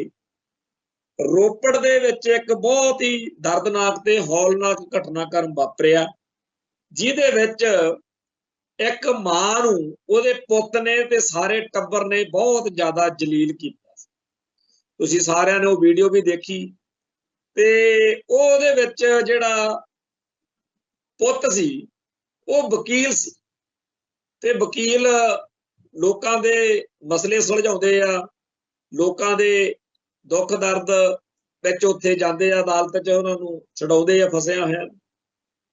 ਰੋਪੜ ਦੇ ਵਿੱਚ ਇੱਕ ਬਹੁਤ ਹੀ ਦਰਦਨਾਕ ਤੇ ਹੌਲਨਾਕ ਘਟਨਾਕ੍ਰਮ ਵਾਪਰਿਆ, ਜਿਹਦੇ ਵਿੱਚ ਇੱਕ ਮਾਂ ਨੂੰ ਉਹਦੇ ਪੁੱਤ ਨੇ ਤੇ ਸਾਰੇ ਟੱਬਰ ਨੇ ਬਹੁਤ ਜ਼ਿਆਦਾ ਜਲੀਲ ਕੀਤਾ। ਤੁਸੀਂ ਸਾਰਿਆਂ ਨੇ ਉਹ ਵੀਡੀਓ ਵੀ ਦੇਖੀ, ਤੇ ਉਹਦੇ ਵਿੱਚ ਜਿਹੜਾ ਪੁੱਤ ਸੀ ਉਹ ਵਕੀਲ ਸੀ, ਤੇ ਵਕੀਲ ਲੋਕਾਂ ਦੇ ਮਸਲੇ ਸੁਲਝਾਉਂਦੇ ਆ, ਲੋਕਾਂ ਦੇ ਦੁੱਖ ਦਰਦ ਵਿੱਚ ਉੱਥੇ ਜਾਂਦੇ ਆ, ਅਦਾਲਤ 'ਚ ਉਹਨਾਂ ਨੂੰ ਛਡਾਉਂਦੇ ਆ ਫਸਿਆ ਹੋਇਆ।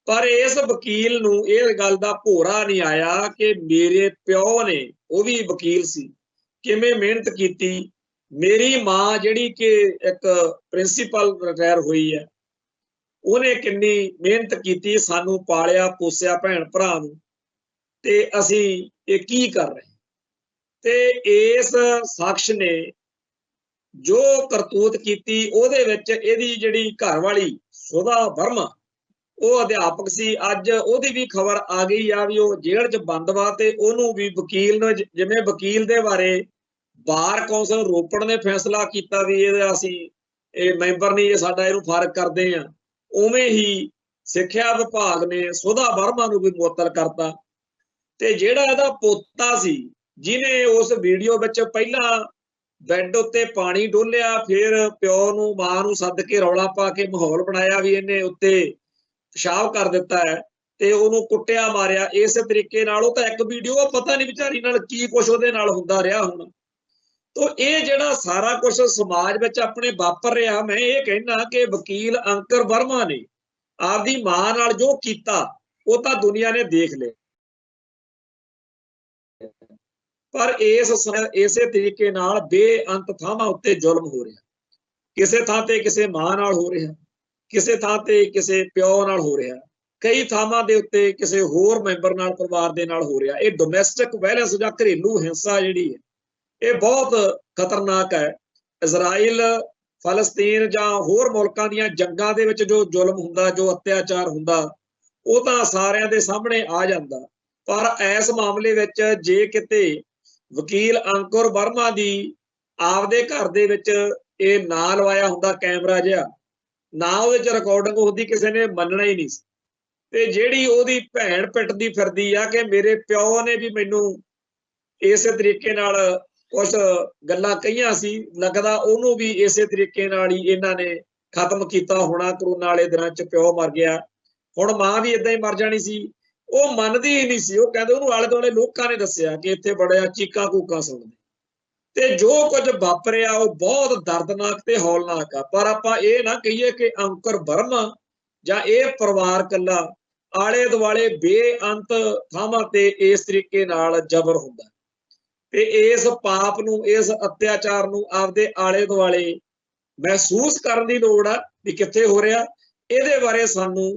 ਪਰ ਇਸ ਵਕੀਲ ਨੂੰ ਇਹ ਗੱਲ ਦਾ ਭੋਰਾ ਨਹੀਂ ਆਇਆ ਕਿ ਮੇਰੇ ਪਿਓ ਨੇ, ਉਹ ਵੀ ਵਕੀਲ ਸੀ, ਕਿਵੇਂ ਮਿਹਨਤ ਕੀਤੀ। ਮੇਰੀ ਮਾਂ ਜਿਹੜੀ ਕਿ ਇੱਕ ਪ੍ਰਿੰਸੀਪਲ ਰਿਟਾਇਰ ਹੋਈ ਹੈ, ਉਹਨੇ ਕਿੰਨੀ ਮਿਹਨਤ ਕੀਤੀ, ਸਾਨੂੰ ਪਾਲਿਆ ਪੋਸਿਆ ਭੈਣ ਭਰਾ ਨੂੰ, ਤੇ ਅਸੀਂ ਇਹ ਕੀ ਕਰ ਰਹੇ। ਤੇ ਇਸ ਸ਼ਖਸ ਨੇ ਜੋ ਕਰਤੂਤ ਕੀਤੀ, ਉਹਦੇ ਵਿੱਚ ਇਹਦੀ ਜਿਹੜੀ ਘਰਵਾਲੀ ਸੁਧਾ ਵਰਮਾ, ਉਹ ਅਧਿਆਪਕ ਸੀ। ਅੱਜ ਉਹਦੀ ਵੀ ਖਬਰ ਆ ਗਈ ਆ ਵੀ ਉਹ ਜੇਲ੍ਹ 'ਚ ਬੰਦ ਵਾ, ਤੇ ਉਹਨੂੰ ਵੀ ਵਕੀਲ ਨੂੰ, ਜਿਵੇਂ ਵਕੀਲ ਦੇ ਬਾਰੇ ਬਾਰ ਕੌਂਸਲ ਰੋਪੜ ਨੇ ਫੈਸਲਾ ਕੀਤਾ ਵੀ ਇਹਦਾ ਅਸੀਂ ਇਹ ਮੈਂਬਰ ਨਹੀਂ, ਇਹ ਸਾਡਾ, ਇਹਨੂੰ ਫਾਰਗ ਕਰਦੇ ਆ, ਉਵੇਂ ਹੀ ਸਿੱਖਿਆ ਵਿਭਾਗ ਨੇ ਸੁਧਾ ਵਰਮਾ ਨੂੰ ਵੀ ਮੁਅੱਤਲ ਕਰਤਾ। ਤੇ ਜਿਹੜਾ ਇਹਦਾ ਪੋਤਾ ਸੀ, ਜਿਹਨੇ ਉਸ ਵੀਡੀਓ ਵਿੱਚ ਪਹਿਲਾਂ ਬੈੱਡ ਉੱਤੇ ਪਾਣੀ ਡੋਲਿਆ, ਫਿਰ ਪਿਓ ਨੂੰ ਮਾਂ ਨੂੰ ਸੱਦ ਕੇ ਰੌਲਾ ਪਾ ਕੇ ਮਾਹੌਲ ਬਣਾਇਆ ਵੀ ਇਹਨੇ ਉੱਤੇ ਪਿਸ਼ਾਬ ਕਰ ਦਿੱਤਾ ਹੈ, ਤੇ ਉਹਨੂੰ ਕੁੱਟਿਆ ਮਾਰਿਆ। ਇਸੇ ਤਰੀਕੇ ਨਾਲ ਉਹ ਤਾਂ ਇੱਕ ਵੀਡੀਓ, ਪਤਾ ਨਹੀਂ ਵਿਚਾਰੀ ਨਾਲ ਕੀ ਕੁਛ ਉਹਦੇ ਨਾਲ ਹੁੰਦਾ ਰਿਹਾ ਹੁਣ। ਤੋ ਇਹ ਜਿਹੜਾ ਸਾਰਾ ਕੁਝ ਸਮਾਜ ਵਿੱਚ ਆਪਣੇ ਵਾਪਰ ਰਿਹਾ, ਮੈਂ ਇਹ ਕਹਿਣਾ ਕਿ ਵਕੀਲ ਅੰਕਰ ਵਰਮਾ ਨੇ ਆਪਦੀ ਮਾਂ ਨਾਲ ਜੋ ਕੀਤਾ ਉਹ ਤਾਂ ਦੁਨੀਆ ਨੇ ਦੇਖ ਲਿਆ, ਪਰ ਇਸੇ ਤਰੀਕੇ ਨਾਲ ਬੇਅੰਤ ਥਾਵਾਂ ਉੱਤੇ ਜ਼ੁਲਮ ਹੋ ਰਿਹਾ। ਕਿਸੇ ਥਾਂ ਤੇ ਕਿਸੇ ਮਾਂ ਨਾਲ ਹੋ ਰਿਹਾ, ਕਿਸੇ ਥਾਂ ਤੇ ਕਿਸੇ ਪਿਓ ਨਾਲ ਹੋ ਰਿਹਾ, ਕਈ ਥਾਵਾਂ ਦੇ ਉੱਤੇ ਕਿਸੇ ਹੋਰ ਮੈਂਬਰ ਨਾਲ, ਪਰਿਵਾਰ ਦੇ ਨਾਲ ਹੋ ਰਿਹਾ। ਇਹ ਡੋਮੈਸਟਿਕ ਵਾਇਲੈਂਸ ਜਾਂ ਘਰੇਲੂ ਹਿੰਸਾ ਜਿਹੜੀ ਹੈ, ਇਹ ਬਹੁਤ ਖਤਰਨਾਕ ਹੈ। ਇਜ਼ਰਾਈਲ, ਫਲਸਤੀਨ ਜਾਂ ਹੋਰ ਮੁਲਕਾਂ ਦੀਆਂ ਜੰਗਾਂ ਦੇ ਵਿੱਚ ਜੋ ਜ਼ੁਲਮ ਹੁੰਦਾ, ਜੋ ਅਤਿਆਚਾਰ ਹੁੰਦਾ, ਉਹ ਤਾਂ ਸਾਰਿਆਂ ਦੇ ਸਾਹਮਣੇ ਆ ਜਾਂਦਾ। ਪਰ ਇਸ ਮਾਮਲੇ ਵਿੱਚ ਜੇ ਕਿਤੇ ਵਕੀਲ ਅੰਕੁਰ ਵਰਮਾ ਦੀ ਆਪਦੇ ਘਰ ਦੇ ਵਿੱਚ ਇਹ ਨਾ ਲਵਾਇਆ ਹੁੰਦਾ ਕੈਮਰਾ ਜਿਹਾ, ਨਾ ਉਹਦੇ 'ਚ ਰਿਕਾਰਡਿੰਗ ਹੁੰਦੀ, ਕਿਸੇ ਨੇ ਮੰਨਣਾ ਹੀ ਨਹੀਂ ਸੀ। ਤੇ ਜਿਹੜੀ ਉਹਦੀ ਭੈਣ ਪਿੱਟਦੀ ਫਿਰਦੀ ਆ ਕਿ ਮੇਰੇ ਪਿਓ ਨੇ ਵੀ ਮੈਨੂੰ ਇਸੇ ਤਰੀਕੇ ਨਾਲ ਕੁਛ ਗੱਲਾਂ ਕਹੀਆਂ ਸੀ, ਲੱਗਦਾ ਉਹਨੂੰ ਵੀ ਇਸੇ ਤਰੀਕੇ ਨਾਲ ਹੀ ਇਹਨਾਂ ਨੇ ਖਤਮ ਕੀਤਾ ਹੋਣਾ। ਕਰੋਨਾ ਵਾਲੇ ਦਿਨਾਂ 'ਚ ਪਿਓ ਮਰ ਗਿਆ, ਹੁਣ ਮਾਂ ਵੀ ਏਦਾਂ ਹੀ ਮਰ ਜਾਣੀ ਸੀ। ਉਹ ਮੰਨਦੀ ਹੀ ਨਹੀਂ ਸੀ। ਉਹ ਕਹਿੰਦੇ ਉਹਨੂੰ ਆਲੇ ਦੁਆਲੇ ਲੋਕਾਂ ਨੇ ਦੱਸਿਆ ਕਿ ਇੱਥੇ ਬੜਿਆ ਚੀਕਾਂ ਕੂਕਾਂ ਸੁਣਦੇ। ਤੇ ਜੋ ਕੁਝ ਵਾਪਰਿਆ ਉਹ ਬਹੁਤ ਦਰਦਨਾਕ ਤੇ ਹੌਲਨਾਕ ਆ। ਪਰ ਆਪਾਂ ਇਹ ਨਾ ਕਹੀਏ ਕਿ ਅੰਕੁਰ ਵਰਮਾ ਜਾਂ ਇਹ ਪਰਿਵਾਰ ਕੱਲਾ, ਆਲੇ ਦੁਆਲੇ ਬੇਅੰਤ ਥਾਵਾਂ ਤੇ ਇਸ ਤਰੀਕੇ ਨਾਲ ਜ਼ਬਰ ਹੁੰਦਾ। ਤੇ ਇਸ ਪਾਪ ਨੂੰ, ਇਸ ਅਤਿਆਚਾਰ ਨੂੰ ਆਪਦੇ ਆਲੇ ਦੁਆਲੇ ਮਹਿਸੂਸ ਕਰਨ ਦੀ ਲੋੜ ਆ ਵੀ ਕਿੱਥੇ ਹੋ ਰਿਹਾ। ਇਹਦੇ ਬਾਰੇ ਸਾਨੂੰ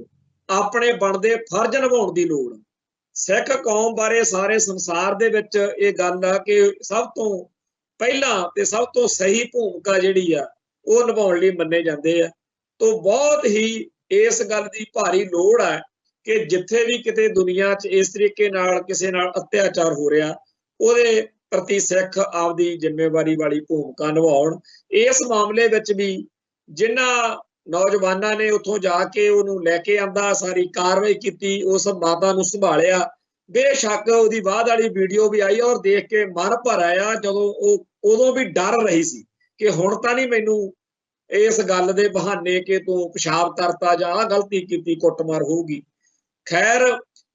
ਆਪਣੇ ਬਣਦੇ ਫਰਜ਼ ਨਿਭਾਉਣ ਦੀ ਲੋੜ। ਸਿੱਖ ਕੌਮ ਬਾਰੇ ਸਾਰੇ ਸੰਸਾਰ ਦੇ ਵਿੱਚ ਇਹ ਗੱਲ ਆ ਕਿ ਸਭ ਤੋਂ ਪਹਿਲਾਂ ਤੇ ਸਭ ਤੋਂ ਸਹੀ ਭੂਮਿਕਾ ਜਿਹੜੀ ਆ ਉਹ ਨਿਭਾਉਣ ਲਈ ਮੰਨੇ ਜਾਂਦੇ ਆ। ਤੋਂ ਬਹੁਤ ਹੀ ਇਸ ਗੱਲ ਦੀ ਭਾਰੀ ਲੋੜ ਹੈ ਕਿ ਜਿੱਥੇ ਵੀ ਕਿਤੇ ਦੁਨੀਆ 'ਚ ਇਸ ਤਰੀਕੇ ਨਾਲ ਕਿਸੇ ਨਾਲ ਅਤਿਆਚਾਰ ਹੋ ਰਿਹਾ, ਉਹਦੇ ਪ੍ਰਤੀ ਸਿੱਖ ਆਪਦੀ ਜ਼ਿੰਮੇਵਾਰੀ ਵਾਲੀ ਭੂਮਿਕਾ ਨਿਭਾਉਣ। ਇਸ ਮਾਮਲੇ ਵਿੱਚ ਵੀ ਜਿਨ੍ਹਾਂ ਨੌਜਵਾਨਾਂ ਨੇ ਉੱਥੋਂ ਜਾ ਕੇ ਉਹਨੂੰ ਲੈ ਕੇ ਆਂਦਾ, ਸਾਰੀ ਕਾਰਵਾਈ ਕੀਤੀ, ਉਸ ਮਾਤਾ ਨੂੰ ਸੰਭਾਲਿਆ, ਬੇਸ਼ੱਕ ਉਹਦੀ ਬਾਅਦ ਵਾਲੀ ਵੀਡੀਓ ਵੀ ਆਈ ਔਰ ਦੇਖ ਕੇ ਮਨ ਭਰ ਆਇਆ, ਜਦੋਂ ਉਹ ਉਦੋਂ ਵੀ ਡਰ ਰਹੀ ਸੀ ਕਿ ਹੁਣ ਤਾਂ ਨਹੀਂ ਮੈਨੂੰ ਇਸ ਗੱਲ ਦੇ ਬਹਾਨੇ ਕਿ ਤੂੰ ਪਿਸ਼ਾਬ ਕਰਤਾ ਜਾਂ ਆਹ ਗਲਤੀ ਕੀਤੀ ਕੁੱਟਮਾਰ ਹੋਊਗੀ। ਖੈਰ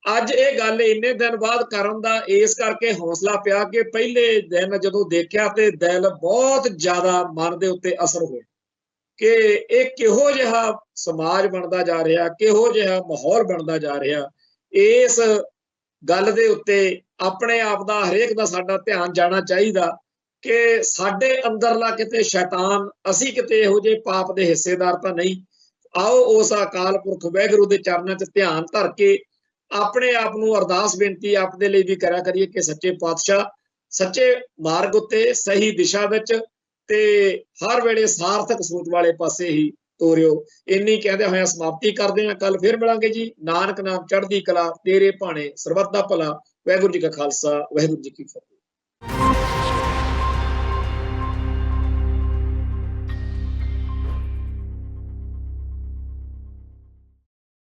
ਅੱਜ ਇਹ ਗੱਲ ਇੰਨੇ ਦਿਨ ਬਾਅਦ ਕਰਨ ਦਾ ਇਸ ਕਰਕੇ ਹੌਸਲਾ ਪਿਆ ਕਿ ਪਹਿਲੇ ਦਿਨ ਜਦੋਂ ਦੇਖਿਆ ਤੇ ਦਿਲ ਬਹੁਤ ਜ਼ਿਆਦਾ ਮਨ ਦੇ ਉੱਤੇ ਅਸਰ ਹੋਇਆ ਕਿ ਇਹ ਕਿਹੋ ਜਿਹਾ ਸਮਾਜ ਬਣਦਾ ਜਾ ਰਿਹਾ, ਕਿਹੋ ਜਿਹਾ ਮਾਹੌਲ ਬਣਦਾ ਜਾ ਰਿਹਾ। ਇਸ ਗੱਲ ਦੇ ਉੱਤੇ ਆਪਣੇ ਆਪ ਦਾ, ਹਰੇਕ ਦਾ ਸਾਡਾ ਧਿਆਨ ਜਾਣਾ ਚਾਹੀਦਾ ਕਿ ਸਾਡੇ ਅੰਦਰਲਾ ਕਿਤੇ ਸ਼ੈਤਾਨ, ਅਸੀਂ ਕਿਤੇ ਇਹੋ ਜਿਹੇ ਪਾਪ ਦੇ ਹਿੱਸੇਦਾਰ ਤਾਂ ਨਹੀਂ। ਆਓ ਉਸ ਅਕਾਲ ਪੁਰਖ ਵਾਹਿਗੁਰੂ ਦੇ ਚਰਨਾਂ 'ਚ ਧਿਆਨ ਧਰ ਕੇ ਆਪਣੇ ਆਪ ਨੂੰ ਅਰਦਾਸ ਬੇਨਤੀ ਆਪਦੇ ਲਈ ਵੀ ਕਰਿਆ ਕਰੀਏ ਕਿ ਸੱਚੇ ਪਾਤਸ਼ਾਹ ਸੱਚੇ ਮਾਰਗ ਉੱਤੇ, ਸਹੀ ਦਿਸ਼ਾ ਵਿੱਚ ਤੇ ਹਰ ਵੇਲੇ ਸਾਰਥਕ ਸੋਚ ਵਾਲੇ ਪਾਸੇ ਹੀ ਤੋਰਿਓ। ਇੰਨੀ ਕਹਿੰਦੇ ਹੋਇਆ ਸਮਾਪਤੀ ਕਰਦੇ ਹਾਂ। ਕੱਲ ਫਿਰ ਮਿਲਾਂਗੇ ਜੀ। ਨਾਨਕ ਨਾਮ ਚੜ੍ਹਦੀ ਕਲਾ, ਤੇਰੇ ਭਾਣੇ ਸਰਬੱਤ ਦਾ ਭਲਾ। ਵਾਹਿਗੁਰੂ ਜੀ ਕਾ ਖਾਲਸਾ, ਵਾਹਿਗੁਰੂ ਜੀ ਕੀ ਫਤਿਹ।